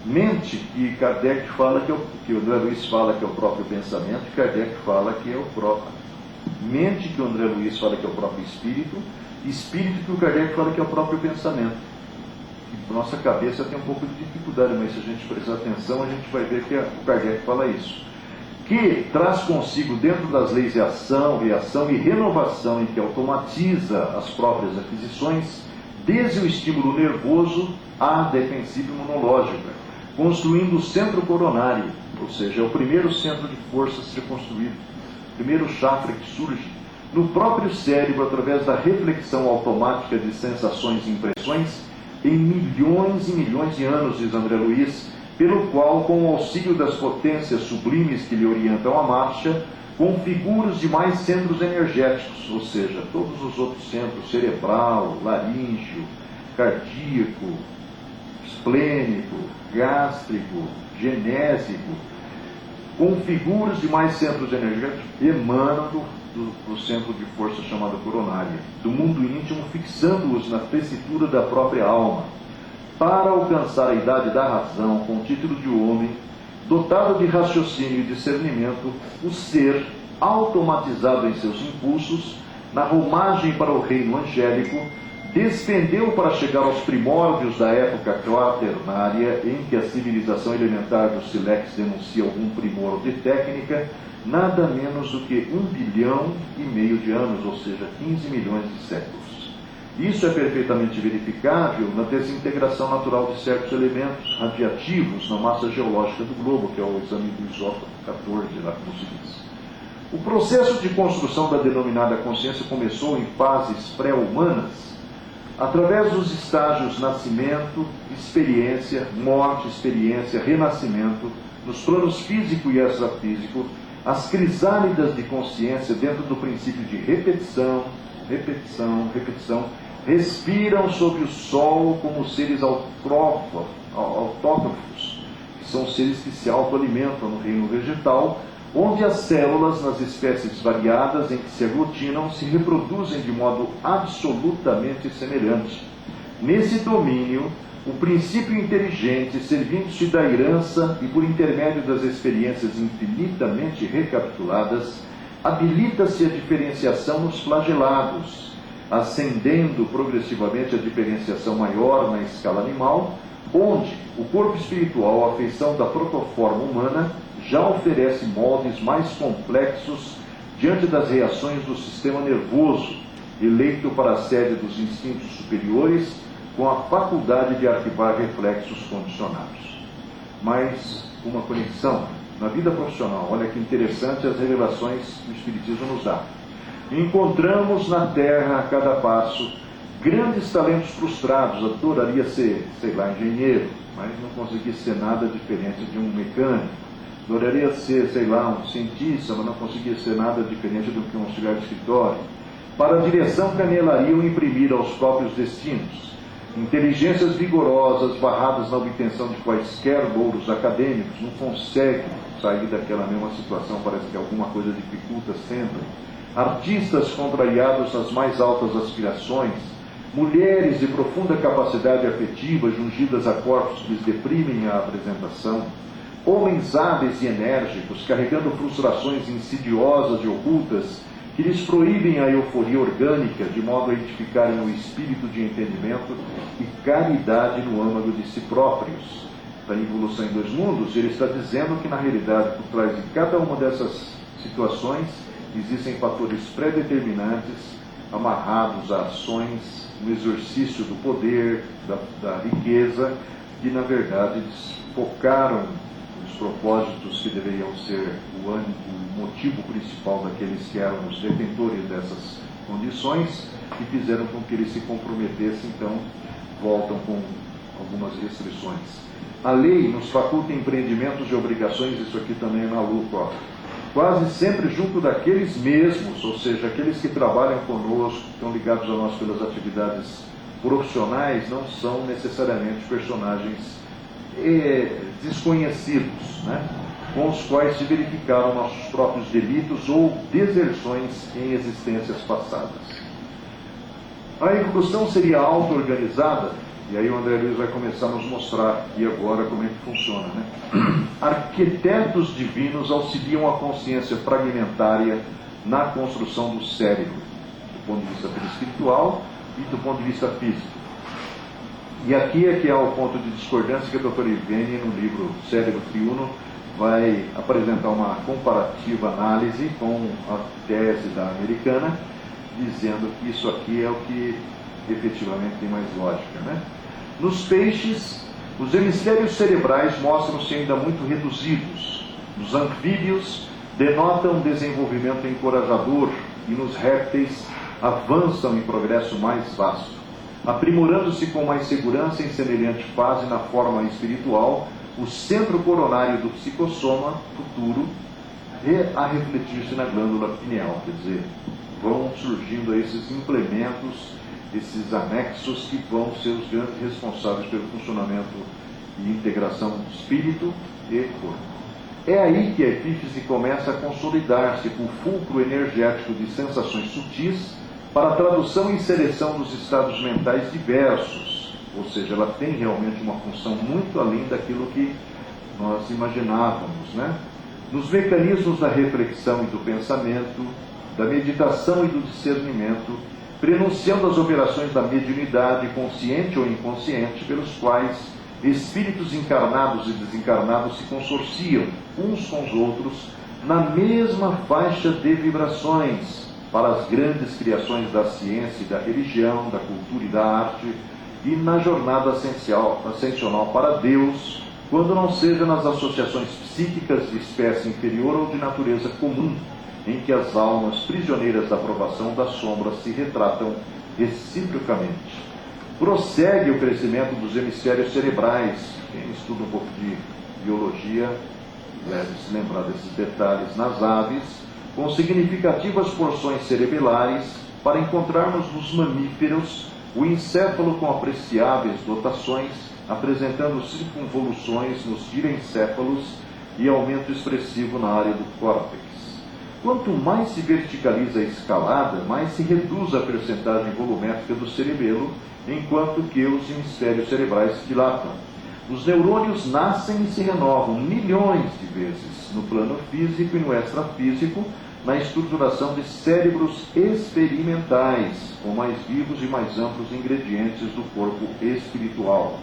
Mente, que Kardec fala que o André Luiz fala que é o próprio pensamento, e Kardec fala que é o próprio. Mente, que o André Luiz fala que é o próprio espírito, espírito, que o Kardec fala que é o próprio pensamento. E nossa cabeça tem um pouco de dificuldade, mas se a gente prestar atenção, a gente vai ver que o Kardec fala isso. Que traz consigo, dentro das leis de ação, reação e renovação, em que automatiza as próprias aquisições, desde o estímulo nervoso à defensiva imunológica, construindo o centro coronário, ou seja, é o primeiro centro de força a ser construído, o primeiro chakra que surge no próprio cérebro através da reflexão automática de sensações e impressões em milhões e milhões de anos, diz André Luiz, pelo qual, com o auxílio das potências sublimes que lhe orientam a marcha, configura os demais centros energéticos, ou seja, todos os outros centros, cerebral, laríngeo, cardíaco, esplênico, gástrico, genésico, configura os demais centros energéticos, emanam do centro de força chamado coronária, do mundo íntimo, fixando-os na tessitura da própria alma, para alcançar a idade da razão, com o título de homem, dotado de raciocínio e discernimento, o ser, automatizado em seus impulsos, na romagem para o reino angélico, despendeu para chegar aos primórdios da época quaternária, em que a civilização elementar do Silex denuncia algum primor de técnica, nada menos do que 1,5 bilhão de anos, ou seja, 15 milhões de séculos. Isso é perfeitamente verificável na desintegração natural de certos elementos radiativos na massa geológica do globo, que é o exame do isótopo 14, lá como se diz. O processo de construção da denominada consciência começou em fases pré-humanas, através dos estágios nascimento, experiência, morte, experiência, renascimento, nos planos físico e extrafísico, as crisálidas de consciência dentro do princípio de repetição, respiram sob o sol como seres autótrofos, que são seres que se autoalimentam no reino vegetal, onde as células, nas espécies variadas em que se aglutinam, se reproduzem de modo absolutamente semelhante. Nesse domínio, o princípio inteligente, servindo-se da herança e por intermédio das experiências infinitamente recapituladas, habilita-se a diferenciação nos flagelados, ascendendo progressivamente a diferenciação maior na escala animal, onde o corpo espiritual, a feição da protoforma humana, já oferece moldes mais complexos diante das reações do sistema nervoso, eleito para a sede dos instintos superiores, com a faculdade de arquivar reflexos condicionados. Mas uma conexão na vida profissional, olha que interessante as revelações que o Espiritismo nos dá. Encontramos na Terra, a cada passo, grandes talentos frustrados. Adoraria ser, engenheiro, mas não conseguia ser nada diferente de um mecânico. Adoraria ser, um cientista, mas não conseguia ser nada diferente do que um auxiliar de escritório. Para a direção que anelariam imprimir aos próprios destinos. Inteligências vigorosas, barradas na obtenção de quaisquer louros acadêmicos, não conseguem sair daquela mesma situação, parece que alguma coisa dificulta sempre. Artistas contrariados nas mais altas aspirações, mulheres de profunda capacidade afetiva, jungidas a corpos que lhes deprimem a apresentação, homens hábeis e enérgicos, carregando frustrações insidiosas e ocultas, que lhes proíbem a euforia orgânica, de modo a edificarem o espírito de entendimento e caridade no âmago de si próprios. Da Evolução em Dois Mundos, ele está dizendo que, na realidade, por trás de cada uma dessas situações, existem fatores pré-determinantes, amarrados a ações, no exercício do poder, da riqueza, que, na verdade, desfocaram os propósitos que deveriam ser o motivo principal daqueles que eram os detentores dessas condições e fizeram com que eles se comprometessem, então voltam com algumas restrições. A lei nos faculta empreendimentos e obrigações, isso aqui também é maluco, quase sempre junto daqueles mesmos, ou seja, aqueles que trabalham conosco, que estão ligados a nós pelas atividades profissionais, não são necessariamente personagens desconhecidos, né? Com os quais se verificaram nossos próprios delitos ou deserções em existências passadas. A evolução seria auto-organizada, e aí o André Luiz vai começar a nos mostrar e agora como é que funciona, né? Arquitetos divinos auxiliam a consciência fragmentária na construção do cérebro, do ponto de vista espiritual e do ponto de vista físico. E aqui é que há o ponto de discordância que a doutora Ivene, no livro Cérebro Triuno, vai apresentar uma comparativa análise com a tese da americana, dizendo que isso aqui é o que efetivamente tem mais lógica, né? Nos peixes, os hemisférios cerebrais mostram-se ainda muito reduzidos. Nos anfíbios, denotam um desenvolvimento encorajador e nos répteis avançam em progresso mais vasto. Aprimorando-se com mais segurança em semelhante fase na forma espiritual, o centro coronário do psicossoma futuro a refletir-se na glândula pineal, quer dizer, vão surgindo esses implementos, esses anexos que vão ser os grandes responsáveis pelo funcionamento e integração do espírito e corpo. É aí que a epífise começa a consolidar-se com o fulcro energético de sensações sutis para a tradução e seleção dos estados mentais diversos, ou seja, ela tem realmente uma função muito além daquilo que nós imaginávamos, né? Nos mecanismos da reflexão e do pensamento, da meditação e do discernimento, prenunciando as operações da mediunidade, consciente ou inconsciente, pelos quais espíritos encarnados e desencarnados se consorciam uns com os outros na mesma faixa de vibrações para as grandes criações da ciência e da religião, da cultura e da arte, e na jornada ascensional para Deus, quando não seja nas associações psíquicas de espécie inferior ou de natureza comum, em que as almas prisioneiras da aprovação das sombras se retratam reciprocamente. Prossegue o crescimento dos hemisférios cerebrais. Quem estuda um pouco de biologia deve se lembrar desses detalhes nas aves, com significativas porções cerebelares, para encontrarmos nos mamíferos o encéfalo com apreciáveis dotações, apresentando circunvoluções nos girencéfalos e aumento expressivo na área do córtex. Quanto mais se verticaliza a escalada, mais se reduz a percentagem volumétrica do cerebelo, enquanto que os hemisférios cerebrais dilatam. Os neurônios nascem e se renovam milhões de vezes no plano físico e no extrafísico, na estruturação de cérebros experimentais, com mais vivos e mais amplos ingredientes do corpo espiritual.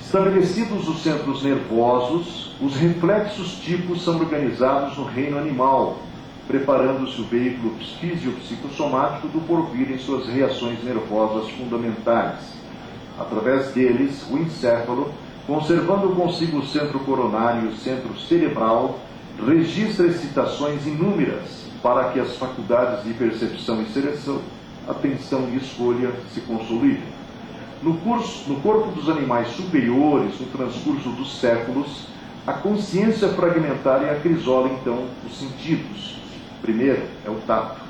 Estabelecidos os centros nervosos, os reflexos tipos são organizados no reino animal, preparando-se o veículo fisiopsicossomático do porvir em suas reações nervosas fundamentais. Através deles, o encéfalo, conservando consigo o centro coronário e o centro cerebral, registra excitações inúmeras para que as faculdades de percepção e seleção, atenção e escolha se consolidem. No corpo dos animais superiores, no transcurso dos séculos, a consciência fragmentária acrisola então os sentidos. Primeiro é o tato,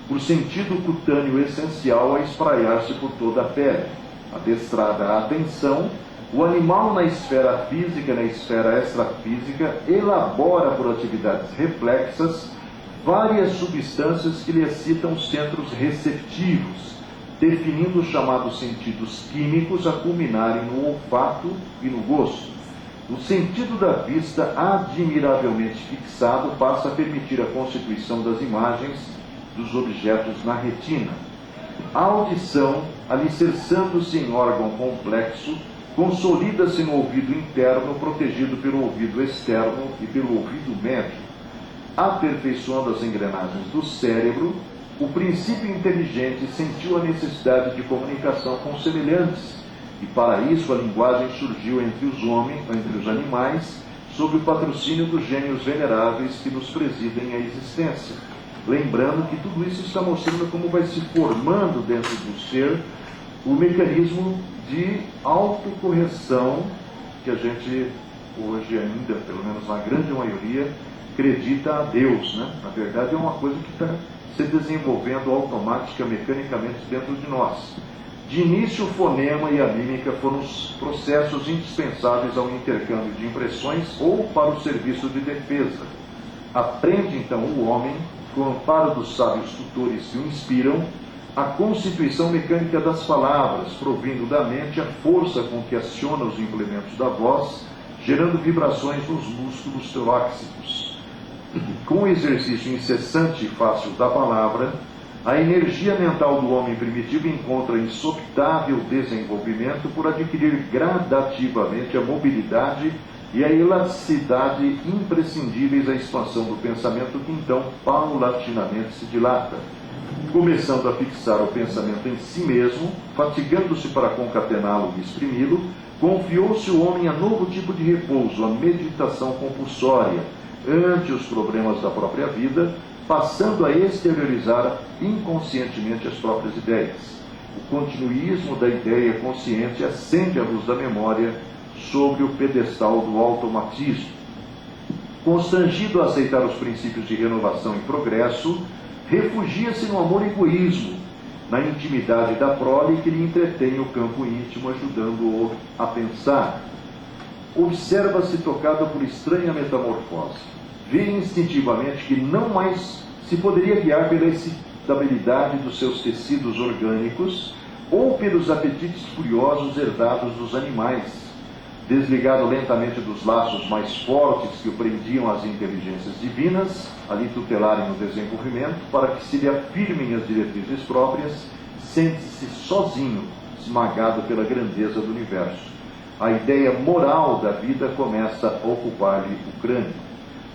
por sentido cutâneo essencial a espraiar-se por toda a pele. Adestrada a atenção, o animal na esfera física e na esfera extrafísica elabora por atividades reflexas várias substâncias que lhe excitam os centros receptivos, definindo os chamados sentidos químicos a culminarem no olfato e no gosto. O sentido da vista, admiravelmente fixado, passa a permitir a constituição das imagens dos objetos na retina. A audição, alicerçando-se em órgão complexo, consolida-se no ouvido interno, protegido pelo ouvido externo e pelo ouvido médio. Aperfeiçoando as engrenagens do cérebro, o princípio inteligente sentiu a necessidade de comunicação com os semelhantes, e para isso a linguagem surgiu entre os homens, entre os animais, sob o patrocínio dos gênios veneráveis que nos presidem a existência. Lembrando que tudo isso está mostrando como vai se formando dentro do ser o mecanismo de autocorreção que a gente hoje ainda, pelo menos na grande maioria, acredita a Deus, né? Na verdade é uma coisa que está se desenvolvendo automática, mecanicamente dentro de nós. De início, o fonema e a mímica foram os processos indispensáveis ao intercâmbio de impressões ou para o serviço de defesa. Aprende então o homem, com o amparo dos sábios tutores que o inspiram, a constituição mecânica das palavras, provindo da mente a força com que aciona os implementos da voz, gerando vibrações nos músculos torácicos. Com o exercício incessante e fácil da palavra, a energia mental do homem primitivo encontra insopitável desenvolvimento por adquirir gradativamente a mobilidade e a elasticidade imprescindíveis à expansão do pensamento, que então paulatinamente se dilata. Começando a fixar o pensamento em si mesmo, fatigando-se para concatená-lo e exprimi-lo, confiou-se o homem a novo tipo de repouso, a meditação compulsória, ante os problemas da própria vida, passando a exteriorizar inconscientemente as próprias ideias. O continuismo da ideia consciente acende a luz da memória sobre o pedestal do automatismo. Constrangido a aceitar os princípios de renovação e progresso, refugia-se no amor e egoísmo, na intimidade da prole que lhe entretém o campo íntimo, ajudando-o a pensar. Observa-se tocado por estranha metamorfose. Vê instintivamente que não mais se poderia guiar pela excitabilidade dos seus tecidos orgânicos ou pelos apetites furiosos herdados dos animais. Desligado lentamente dos laços mais fortes que o prendiam às inteligências divinas, a lhe tutelarem o desenvolvimento, para que se lhe afirmem as diretrizes próprias, sente-se sozinho, esmagado pela grandeza do universo. A ideia moral da vida começa a ocupar-lhe o crânio.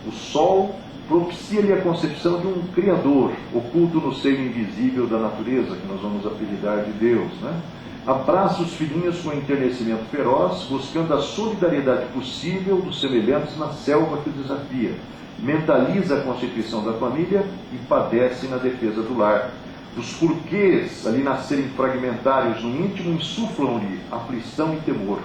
O Sol propicia-lhe a concepção de um Criador, oculto no seio invisível da natureza, que nós vamos apelidar de Deus, né? Abraça os filhinhos com enternecimento feroz, buscando a solidariedade possível dos semelhantes na selva que o desafia. Mentaliza a constituição da família e padece na defesa do lar. Os porquês, ali nascerem fragmentários no íntimo, insuflam-lhe aflição e temor.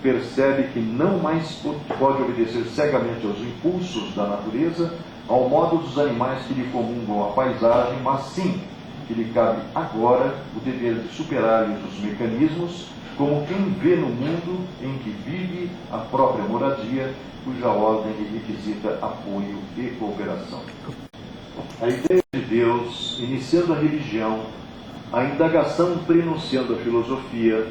Percebe que não mais pode obedecer cegamente aos impulsos da natureza, ao modo dos animais que lhe comungam a paisagem, mas sim que lhe cabe agora o dever de superar-lhes os mecanismos, como quem vê no mundo em que vive a própria moradia, cuja ordem lhe requisita apoio e cooperação. A ideia de Deus, iniciando a religião, a indagação prenunciando a filosofia,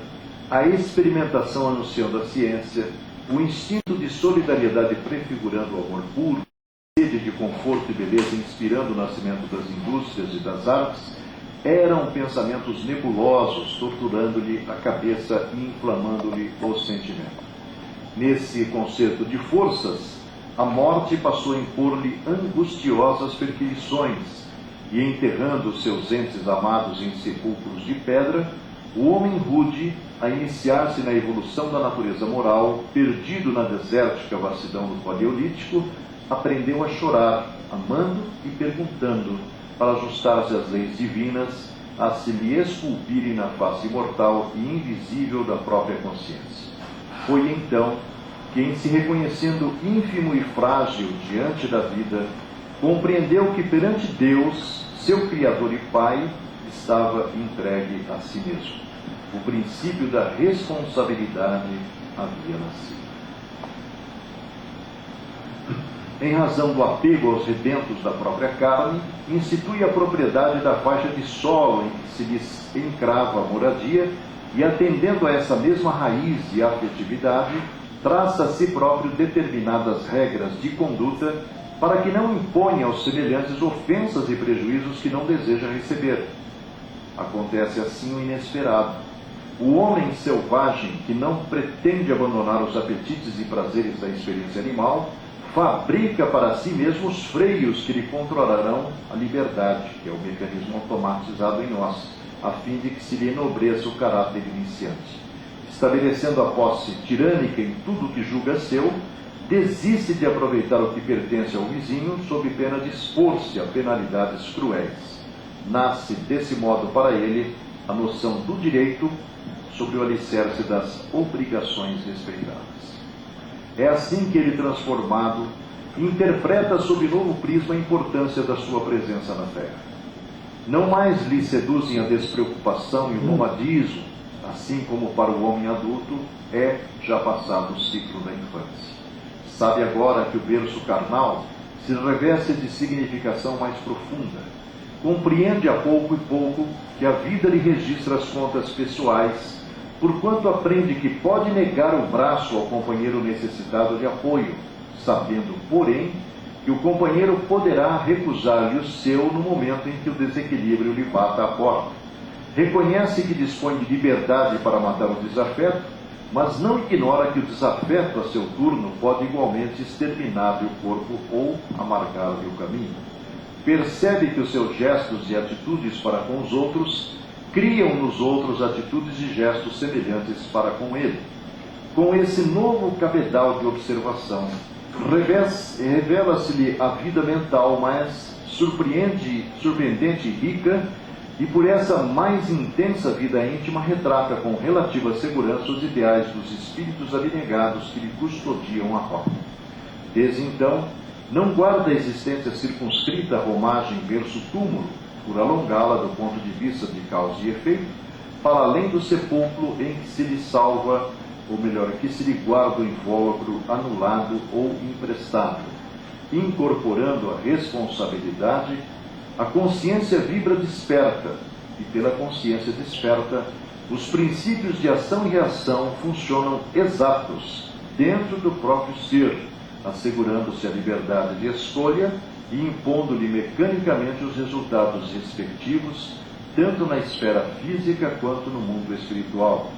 a experimentação anunciando a ciência, o instinto de solidariedade prefigurando o amor puro, a sede de conforto e beleza inspirando o nascimento das indústrias e das artes, eram pensamentos nebulosos, torturando-lhe a cabeça e inflamando-lhe o sentimento. Nesse concerto de forças, a morte passou a impor-lhe angustiosas perquisições, e enterrando seus entes amados em sepulcros de pedra, o homem rude, a iniciar-se na evolução da natureza moral, perdido na desértica vastidão do Paleolítico, aprendeu a chorar, amando e perguntando, para ajustar-se às leis divinas, a se lhe esculpirem na face imortal e invisível da própria consciência. Foi então que, em se reconhecendo ínfimo e frágil diante da vida, compreendeu que perante Deus, seu Criador e Pai, estava entregue a si mesmo. O princípio da responsabilidade havia nascido. Em razão do apego aos rebentos da própria carne, institui a propriedade da faixa de solo em que se lhes encrava a moradia e, atendendo a essa mesma raiz de afetividade, traça a si próprio determinadas regras de conduta para que não imponha aos semelhantes ofensas e prejuízos que não deseja receber. Acontece assim o inesperado. O homem selvagem, que não pretende abandonar os apetites e prazeres da experiência animal, fabrica para si mesmo os freios que lhe controlarão a liberdade, que é o mecanismo automatizado em nós, a fim de que se lhe enobreça o caráter iniciante. Estabelecendo a posse tirânica em tudo que julga seu, desiste de aproveitar o que pertence ao vizinho, sob pena de expor-se a penalidades cruéis. Nasce, desse modo, para ele, a noção do direito sobre o alicerce das obrigações respeitadas. É assim que ele, transformado, interpreta sob novo prisma a importância da sua presença na Terra. Não mais lhe seduzem a despreocupação e o nomadismo, assim como para o homem adulto é já passado o ciclo da infância. Sabe agora que o berço carnal se reveste de significação mais profunda. Compreende a pouco e pouco que a vida lhe registra as contas pessoais, porquanto aprende que pode negar o braço ao companheiro necessitado de apoio, sabendo, porém, que o companheiro poderá recusar-lhe o seu no momento em que o desequilíbrio lhe bata à porta. Reconhece que dispõe de liberdade para matar o desafeto, mas não ignora que o desafeto, a seu turno, pode igualmente exterminar-lhe o corpo ou amargar-lhe o caminho. Percebe que os seus gestos e atitudes para com os outros criam nos outros atitudes e gestos semelhantes para com ele. Com esse novo cabedal de observação, revela-se-lhe a vida mental mais surpreendente e rica, e por essa mais intensa vida íntima retrata com relativa segurança os ideais dos espíritos abnegados que lhe custodiam a rota. Desde então, não guarda a existência circunscrita à romagem berço-túmulo, por alongá-la do ponto de vista de causa e efeito, para além do sepulcro em que se lhe salva, ou melhor, que se lhe guarda o invólucro anulado ou imprestado. Incorporando a responsabilidade, a consciência vibra desperta, e pela consciência desperta, os princípios de ação e reação funcionam exatos dentro do próprio ser, assegurando-se a liberdade de escolha e impondo-lhe mecanicamente os resultados respectivos, tanto na esfera física quanto no mundo espiritual.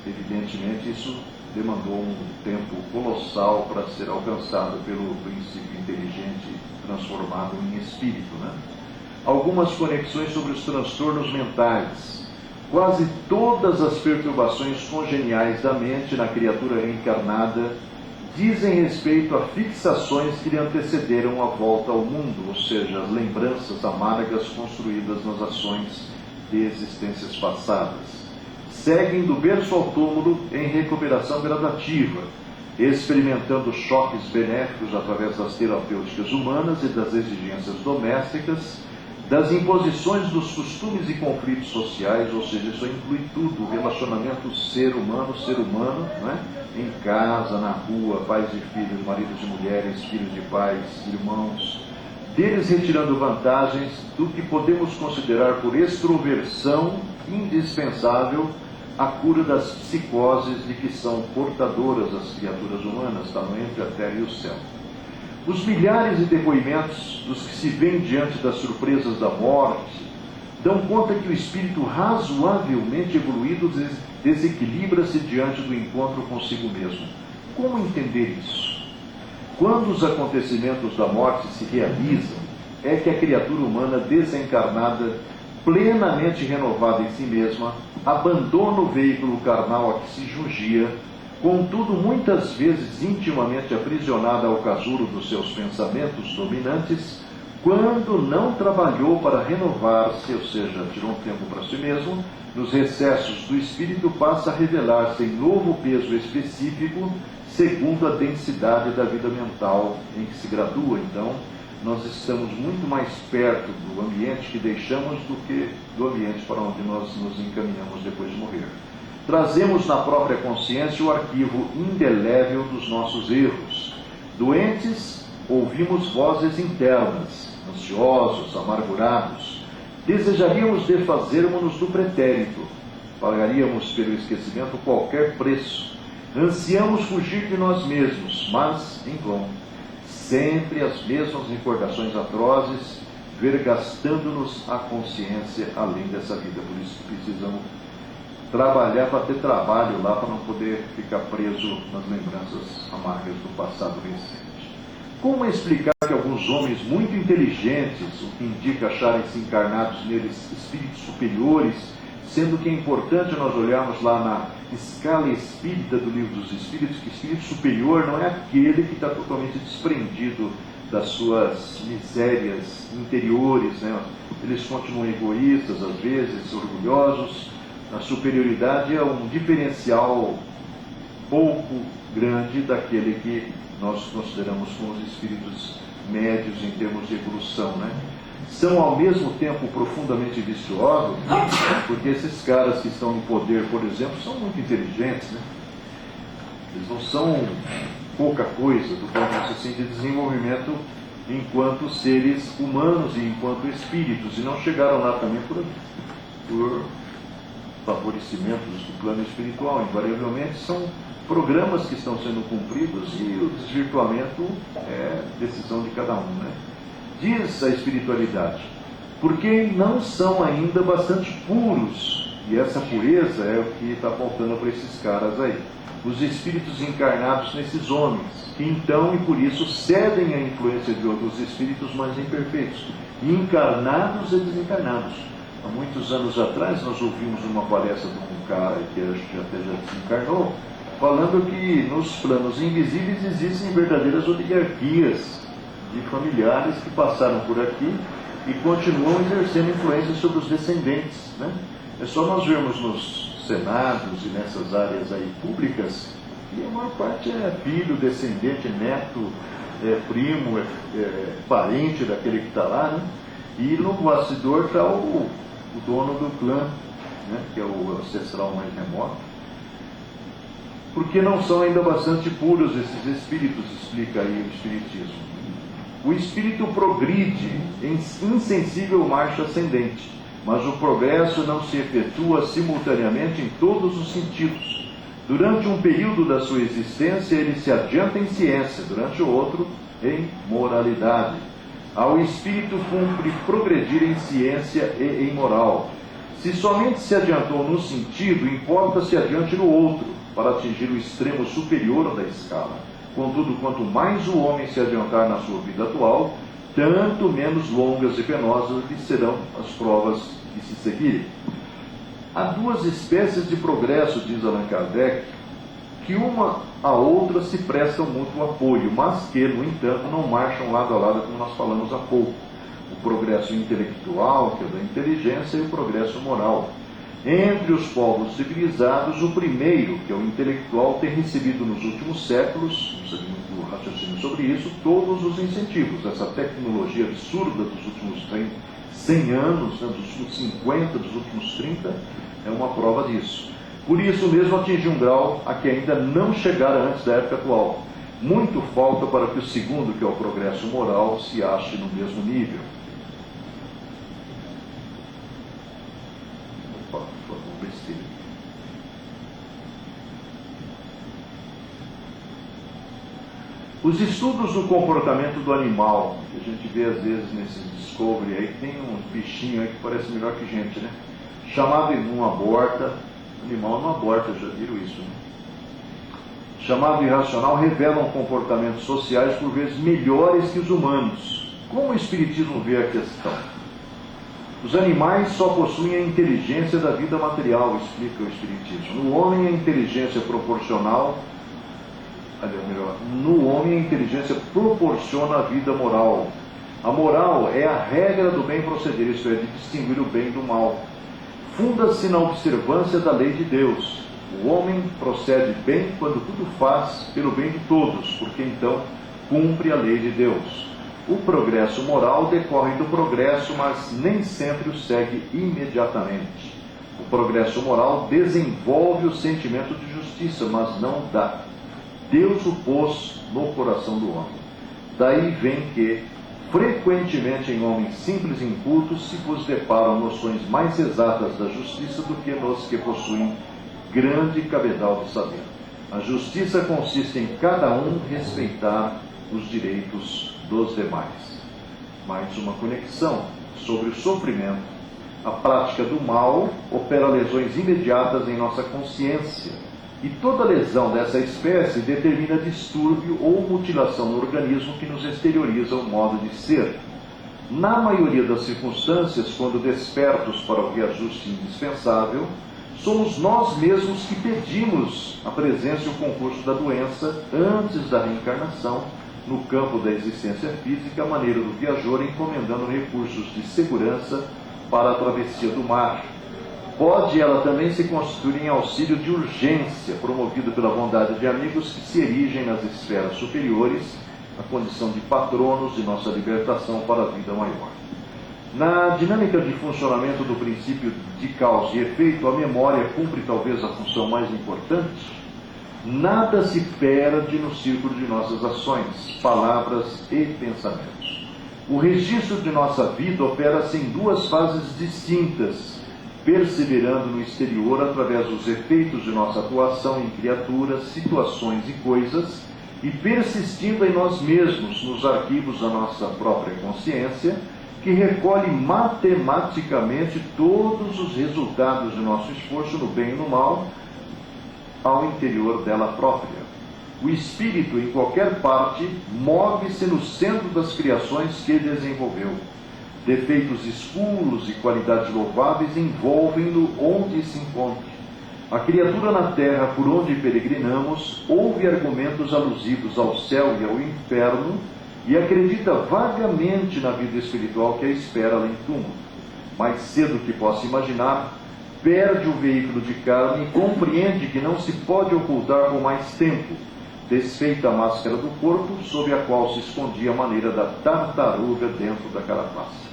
Evidentemente, isso demandou um tempo colossal para ser alcançado pelo princípio inteligente transformado em espírito, né? Algumas conexões sobre os transtornos mentais. Quase todas as perturbações congeniais da mente na criatura reencarnada dizem respeito a fixações que lhe antecederam a volta ao mundo, ou seja, as lembranças amargas construídas nas ações de existências passadas. Seguem do berço ao túmulo em recuperação gradativa, experimentando choques benéficos através das terapêuticas humanas e das exigências domésticas, das imposições dos costumes e conflitos sociais, ou seja, isso inclui tudo, o relacionamento ser humano, não é? Em casa, na rua, pais e filhos, maridos e mulheres, filhos de pais, irmãos, deles retirando vantagens do que podemos considerar por extroversão indispensável a cura das psicoses de que são portadoras as criaturas humanas, está entre a terra e o céu. Os milhares de depoimentos dos que se veem diante das surpresas da morte dão conta que o espírito razoavelmente evoluído desequilibra-se diante do encontro consigo mesmo. Como entender isso? Quando os acontecimentos da morte se realizam, é que a criatura humana desencarnada, plenamente renovada em si mesma, abandona o veículo carnal a que se jungia, contudo muitas vezes intimamente aprisionada ao casulo dos seus pensamentos dominantes, quando não trabalhou para renovar-se, ou seja, tirou um tempo para si mesmo, nos recessos do espírito passa a revelar-se em novo peso específico, segundo a densidade da vida mental em que se gradua. Então, nós estamos muito mais perto do ambiente que deixamos do que do ambiente para onde nós nos encaminhamos depois de morrer. Trazemos na própria consciência o arquivo indelével dos nossos erros. Doentes, ouvimos vozes internas, ansiosos, amargurados. Desejaríamos desfazermos-nos do pretérito. Pagaríamos pelo esquecimento qualquer preço. Ansiamos fugir de nós mesmos, mas em vão. Sempre as mesmas recordações atrozes, vergastando-nos a consciência além dessa vida. Por isso que precisamos trabalhar para ter trabalho lá, para não poder ficar preso nas lembranças amargas do passado recente. Como explicar que alguns homens muito inteligentes, o que indica acharem-se encarnados neles espíritos superiores, sendo que é importante nós olharmos lá na escala espírita do Livro dos Espíritos, que espírito superior não é aquele que está totalmente desprendido das suas misérias interiores, né? Eles continuam egoístas, às vezes, orgulhosos. A superioridade é um diferencial pouco grande daquele que nós consideramos como os espíritos médios em termos de evolução, né? São ao mesmo tempo profundamente viciosos, porque esses caras que estão em poder, por exemplo, são muito inteligentes, né? Eles não são pouca coisa do ponto de vista assim, de desenvolvimento enquanto seres humanos e enquanto espíritos, e não chegaram lá também por favorecimentos do plano espiritual. Invariavelmente são programas que estão sendo cumpridos e o desvirtuamento é decisão de cada um, né? Diz a espiritualidade, porque não são ainda bastante puros, e essa pureza é o que está faltando para esses caras aí, os espíritos encarnados nesses homens, que então e por isso cedem à influência de outros espíritos mais imperfeitos, encarnados e desencarnados. Há muitos anos atrás nós ouvimos uma palestra de um cara que até já desencarnou, falando que nos planos invisíveis existem verdadeiras oligarquias de familiares que passaram por aqui e continuam exercendo influência sobre os descendentes, né? É só nós vermos nos senados e nessas áreas aí públicas que a maior parte é filho, descendente, neto, primo, parente daquele que está lá, né? E no bastidor está o dono do clã, né? Que é o ancestral mais remoto. Porque não são ainda bastante puros esses espíritos, explica aí o Espiritismo. O espírito progride em insensível marcha ascendente, mas o progresso não se efetua simultaneamente em todos os sentidos. Durante um período da sua existência, ele se adianta em ciência, durante o outro, em moralidade. Ao espírito cumpre progredir em ciência e em moral. Se somente se adiantou num sentido, importa se adiante no outro. para atingir o extremo superior da escala. Contudo, quanto mais o homem se adiantar na sua vida atual, tanto menos longas e penosas lhe serão as provas que se seguirem. Há duas espécies de progresso, diz Allan Kardec, que uma a outra se prestam mútuo apoio, mas que, no entanto, não marcham lado a lado, como nós falamos há pouco. O progresso intelectual, que é da inteligência, e o progresso moral. Entre os povos civilizados, o primeiro, que é o intelectual, tem recebido nos últimos séculos, não sei muito raciocínio sobre isso, todos os incentivos. Essa tecnologia absurda dos últimos 100 anos, dos últimos 50, dos últimos 30, é uma prova disso. Por isso mesmo atingiu um grau a que ainda não chegara antes da época atual. Muito falta para que o segundo, que é o progresso moral, se ache no mesmo nível. Os estudos do comportamento do animal, que a gente vê às vezes nesses Discovery aí, que tem uns bichinhos aí que parecem melhor que gente, né? Chamado não aborta, animal não aborta, já viram isso, né? Chamado irracional, revelam comportamentos sociais por vezes melhores que os humanos. Como o Espiritismo vê a questão? Os animais só possuem a inteligência da vida material, explica o Espiritismo. No homem, a inteligência proporcional, no homem a inteligência proporciona a vida moral. A moral é a regra do bem proceder, isto é, de distinguir o bem do mal. Funda-se na observância da lei de Deus. O homem procede bem quando tudo faz pelo bem de todos, porque então cumpre a lei de Deus. O progresso moral decorre do progresso, mas nem sempre o segue imediatamente. O progresso moral desenvolve o sentimento de justiça, mas não o dá. Deus o pôs no coração do homem. Daí vem que, frequentemente em homens simples e incultos, se vos deparam noções mais exatas da justiça do que nos que possuem grande cabedal de saber. A justiça consiste em cada um respeitar os direitos dos demais. Mais uma conexão sobre o sofrimento. A prática do mal opera lesões imediatas em nossa consciência. E toda lesão dessa espécie determina distúrbio ou mutilação no organismo que nos exterioriza o modo de ser. Na maioria das circunstâncias, quando despertos para o reajuste indispensável, somos nós mesmos que pedimos a presença e o concurso da doença antes da reencarnação no campo da existência física, à maneira do viajor encomendando recursos de segurança para a travessia do mar. Pode ela também se constituir em auxílio de urgência, promovido pela bondade de amigos que se erigem nas esferas superiores, na condição de patronos de nossa libertação para a vida maior. Na dinâmica de funcionamento do princípio de causa e efeito, a memória cumpre talvez a função mais importante. Nada se perde no círculo de nossas ações, palavras e pensamentos. O registro de nossa vida opera-se em duas fases distintas, perseverando no exterior através dos efeitos de nossa atuação em criaturas, situações e coisas, e persistindo em nós mesmos, nos arquivos da nossa própria consciência, que recolhe matematicamente todos os resultados de nosso esforço no bem e no mal, ao interior dela própria. O espírito, em qualquer parte, move-se no centro das criações que desenvolveu. Defeitos escuros e qualidades louváveis envolvem-no onde se encontre. A criatura na terra por onde peregrinamos ouve argumentos alusivos ao céu e ao inferno e acredita vagamente na vida espiritual que a espera além do túmulo. Mais cedo que possa imaginar, perde o veículo de carne e compreende que não se pode ocultar por mais tempo, desfeita a máscara do corpo sob a qual se escondia a maneira da tartaruga dentro da carapaça.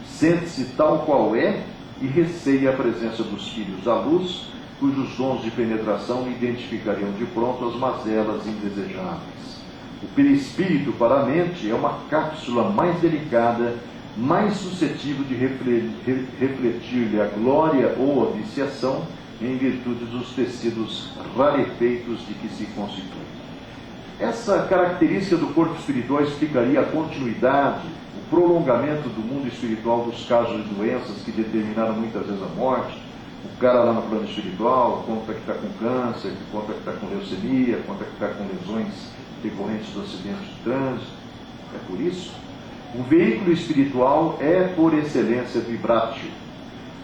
Sente-se tal qual é e receia a presença dos filhos à luz, cujos dons de penetração lhe identificariam de pronto as mazelas indesejáveis. O perispírito para a mente é uma cápsula mais delicada, mais suscetível de refletir-lhe a glória ou a viciação em virtude dos tecidos rarefeitos de que se constitui. Essa característica do corpo espiritual explicaria a continuidade, o prolongamento do mundo espiritual dos casos de doenças que determinaram muitas vezes a morte, O cara lá no plano espiritual conta que está com câncer, conta que está com leucemia, conta que está com lesões decorrentes do acidente de trânsito. É por isso. O veículo espiritual é, por excelência, vibrátil.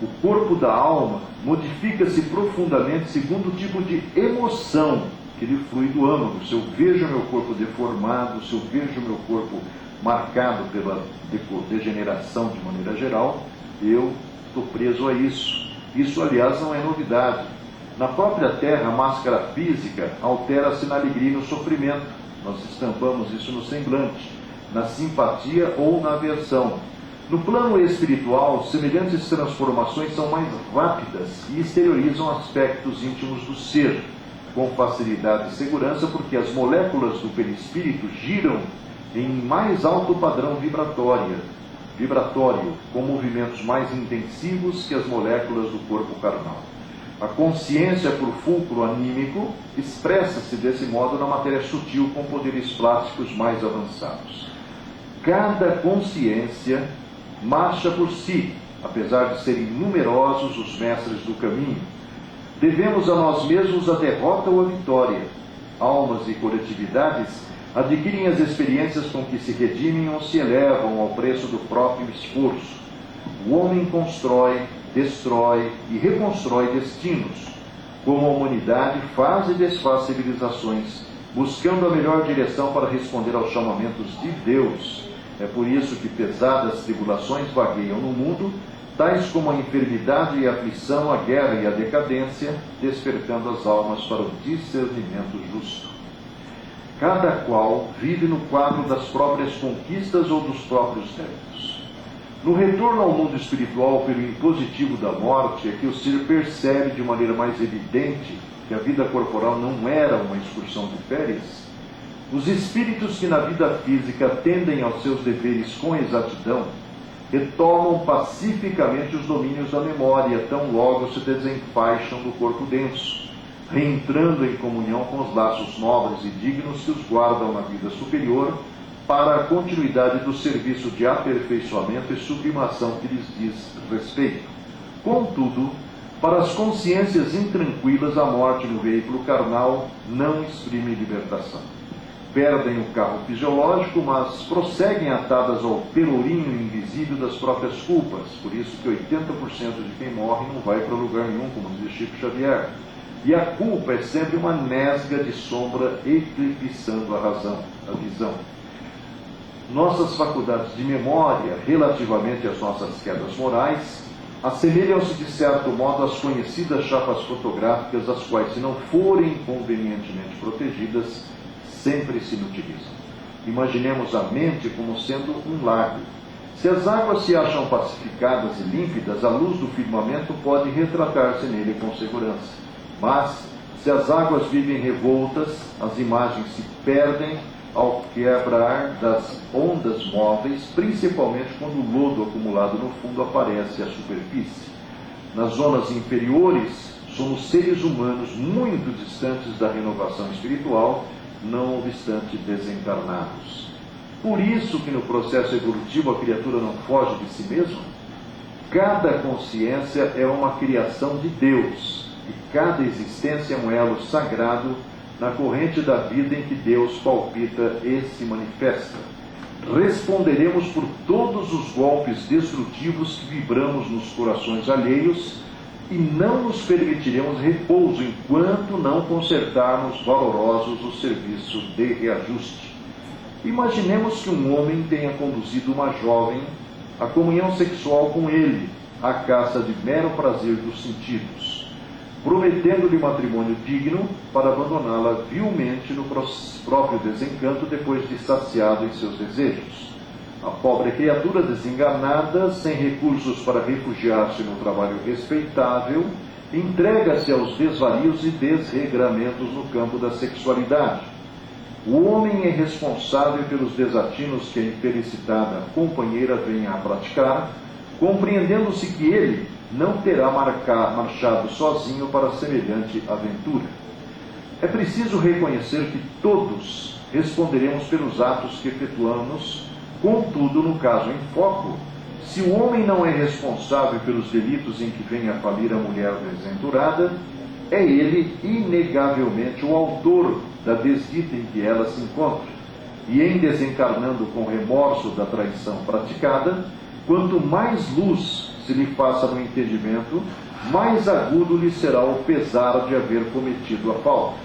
O corpo da alma modifica-se profundamente segundo o tipo de emoção que lhe flui do âmago. Se eu vejo meu corpo deformado, se eu vejo meu corpo marcado pela degeneração de maneira geral, eu estou preso a isso. Isso, aliás, não é novidade. Na própria Terra, a máscara física altera-se na alegria e no sofrimento. Nós estampamos isso no semblante, na simpatia ou na aversão. No plano espiritual, semelhantes transformações são mais rápidas e exteriorizam aspectos íntimos do ser, com facilidade e segurança, porque as moléculas do perispírito giram em mais alto padrão vibratório, com movimentos mais intensivos que as moléculas do corpo carnal. A consciência por fulcro anímico expressa-se desse modo na matéria sutil com poderes plásticos mais avançados. Cada consciência marcha por si, apesar de serem numerosos os mestres do caminho. Devemos a nós mesmos a derrota ou a vitória. Almas e coletividades adquirem as experiências com que se redimem ou se elevam ao preço do próprio esforço. O homem constrói, destrói e reconstrói destinos. Como a humanidade faz e desfaz civilizações, buscando a melhor direção para responder aos chamamentos de Deus. É por isso que pesadas tribulações vagueiam no mundo, tais como a enfermidade e a aflição, a guerra e a decadência, despertando as almas para o discernimento justo. Cada qual vive no quadro das próprias conquistas ou dos próprios débitos. No retorno ao mundo espiritual pelo impositivo da morte, é que o ser percebe de maneira mais evidente que a vida corporal não era uma excursão de férias. Os espíritos que na vida física tendem aos seus deveres com exatidão, retomam pacificamente os domínios da memória, tão logo se desenfaixam do corpo denso, reentrando em comunhão com os laços nobres e dignos que os guardam na vida superior, para a continuidade do serviço de aperfeiçoamento e sublimação que lhes diz respeito. Contudo, para as consciências intranquilas, a morte no veículo carnal não exprime libertação. Perdem o carro fisiológico, mas prosseguem atadas ao pelourinho invisível das próprias culpas. Por isso que 80% de quem morre não vai para lugar nenhum, como diz Chico Xavier. E a culpa é sempre uma nesga de sombra eclipsando a razão, a visão. Nossas faculdades de memória, relativamente às nossas quedas morais, assemelham-se de certo modo às conhecidas chapas fotográficas, as quais, se não forem convenientemente protegidas, sempre se inutilizam. Imaginemos a mente como sendo um lago. Se as águas se acham pacificadas e límpidas, a luz do firmamento pode retratar-se nele com segurança. Mas, se as águas vivem revoltas, as imagens se perdem ao quebrar das ondas móveis, principalmente quando o lodo acumulado no fundo aparece à superfície. Nas zonas inferiores, somos seres humanos muito distantes da renovação espiritual, não obstante desencarnados. Por isso que no processo evolutivo a criatura não foge de si mesma. Cada consciência é uma criação de Deus, e cada existência é um elo sagrado na corrente da vida em que Deus palpita e se manifesta. Responderemos por todos os golpes destrutivos que vibramos nos corações alheios e não nos permitiremos repouso enquanto não consertarmos valorosos o serviço de reajuste. Imaginemos que um homem tenha conduzido uma jovem à comunhão sexual com ele, à caça de mero prazer dos sentidos, prometendo-lhe matrimônio digno para abandoná-la vilmente no próprio desencanto depois de saciado em seus desejos. A pobre criatura desenganada, sem recursos para refugiar-se no trabalho respeitável, entrega-se aos desvarios e desregramentos no campo da sexualidade. O homem é responsável pelos desatinos que a infelicitada companheira venha a praticar, compreendendo-se que ele não terá marchado sozinho para semelhante aventura. É preciso reconhecer que todos responderemos pelos atos que efetuamos, contudo, no caso em foco, Se o homem não é responsável pelos delitos em que venha a falir a mulher desventurada, é ele inegavelmente o autor da desdita em que ela se encontra. E em desencarnando com remorso da traição praticada, quanto mais luz se lhe faça no entendimento, mais agudo lhe será o pesar de haver cometido a falta.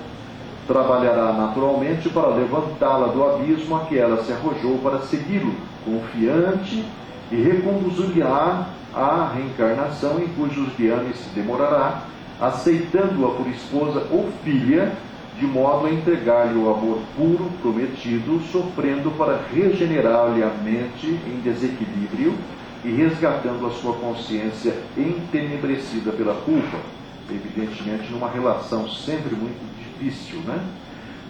Trabalhará naturalmente para levantá-la do abismo a que ela se arrojou para segui-lo, confiante, e reconduzir-lhe-á à reencarnação em cujos liames se demorará, aceitando-a por esposa ou filha, de modo a entregar-lhe o amor puro prometido, sofrendo para regenerar-lhe a mente em desequilíbrio e resgatando a sua consciência entenebrecida pela culpa, evidentemente numa relação sempre muito difícil, né?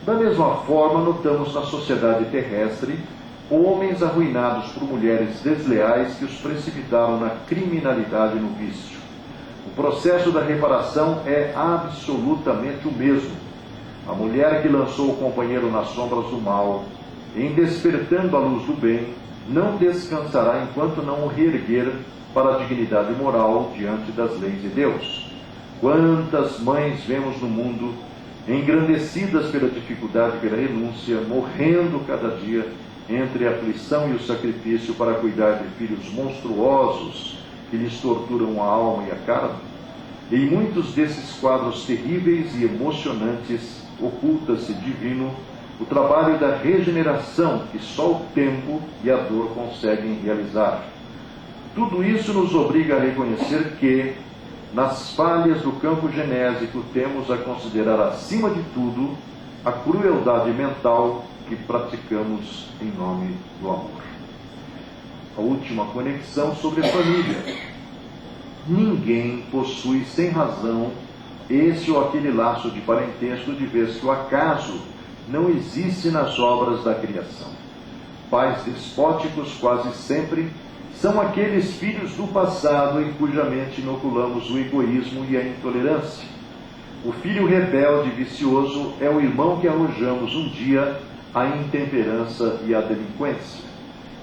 Da mesma forma, notamos na sociedade terrestre homens arruinados por mulheres desleais que os precipitaram na criminalidade e no vício. O processo da reparação é absolutamente o mesmo. A mulher que lançou o companheiro nas sombras do mal, em despertando a luz do bem, não descansará enquanto não o reerguer para a dignidade moral diante das leis de Deus. Quantas mães vemos no mundo, engrandecidas pela dificuldade e pela renúncia, morrendo cada dia entre a aflição e o sacrifício para cuidar de filhos monstruosos que lhes torturam a alma e a carne? Em muitos desses quadros terríveis e emocionantes, oculta-se divino o trabalho da regeneração que só o tempo e a dor conseguem realizar. Tudo isso nos obriga a reconhecer que, nas falhas do campo genésico, temos a considerar acima de tudo a crueldade mental que praticamos em nome do amor. A última conexão sobre a família. Ninguém possui sem razão esse ou aquele laço de parentesco, de vez que o acaso não existe nas obras da criação. Pais despóticos quase sempre são aqueles filhos do passado em cuja mente inoculamos o egoísmo e a intolerância. O filho rebelde e vicioso é o irmão que arrojamos um dia à intemperança e à delinquência.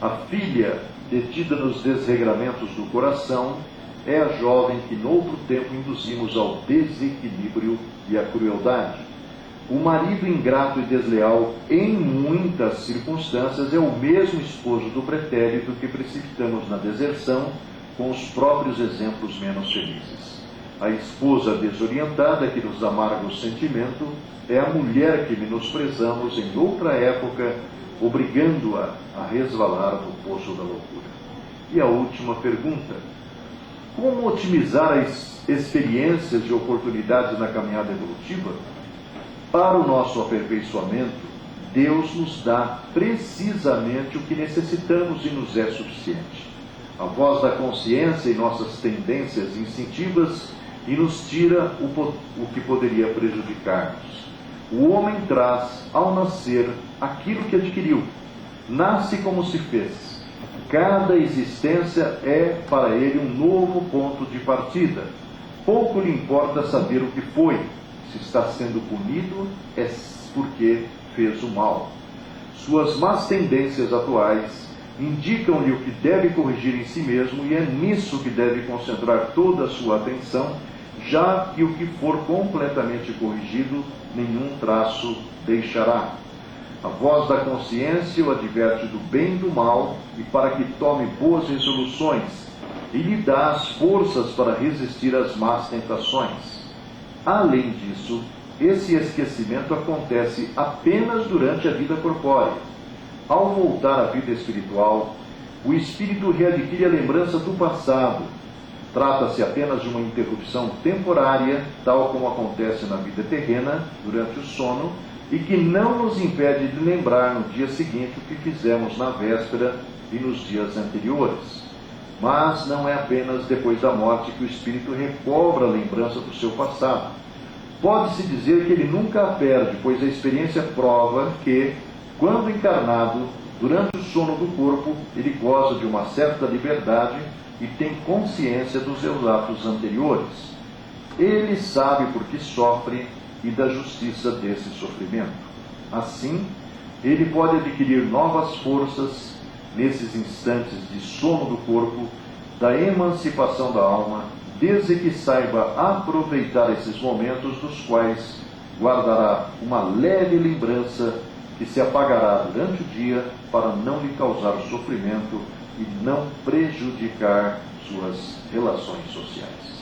A filha, detida nos desregramentos do coração, é a jovem que noutro tempo induzimos ao desequilíbrio e à crueldade. O marido ingrato e desleal, em muitas circunstâncias, é o mesmo esposo do pretérito que precipitamos na deserção com os próprios exemplos menos felizes. A esposa desorientada que nos amarga o sentimento é a mulher que menosprezamos em outra época, obrigando-a a resvalar no poço da loucura. E a última pergunta: como otimizar as experiências e oportunidades na caminhada evolutiva? Para o nosso aperfeiçoamento, Deus nos dá precisamente o que necessitamos e nos é suficiente. A voz da consciência e nossas tendências instintivas e nos tira o que poderia prejudicar-nos. O homem traz, ao nascer, aquilo que adquiriu. Nasce como se fez. Cada existência é para ele um novo ponto de partida. Pouco lhe importa saber o que foi. Se está sendo punido, é porque fez o mal. Suas más tendências atuais indicam-lhe o que deve corrigir em si mesmo, e é nisso que deve concentrar toda a sua atenção, já que o que for completamente corrigido, nenhum traço deixará. A voz da consciência o adverte do bem e do mal, e para que tome boas resoluções, e lhe dá as forças para resistir às más tentações. Além disso, esse esquecimento acontece apenas durante a vida corpórea. Ao voltar à vida espiritual, o espírito readquire a lembrança do passado. Trata-se apenas de uma interrupção temporária, tal como acontece na vida terrena, durante o sono, e que não nos impede de lembrar no dia seguinte o que fizemos na véspera e nos dias anteriores. Mas não é apenas depois da morte que o espírito recobra a lembrança do seu passado. Pode-se dizer que ele nunca a perde, pois a experiência prova que, quando encarnado, durante o sono do corpo, ele goza de uma certa liberdade e tem consciência dos seus atos anteriores. Ele sabe por que sofre e da justiça desse sofrimento. Assim, ele pode adquirir novas forças nesses instantes de sono do corpo, da emancipação da alma, desde que saiba aproveitar esses momentos dos quais guardará uma leve lembrança que se apagará durante o dia para não lhe causar sofrimento e não prejudicar suas relações sociais.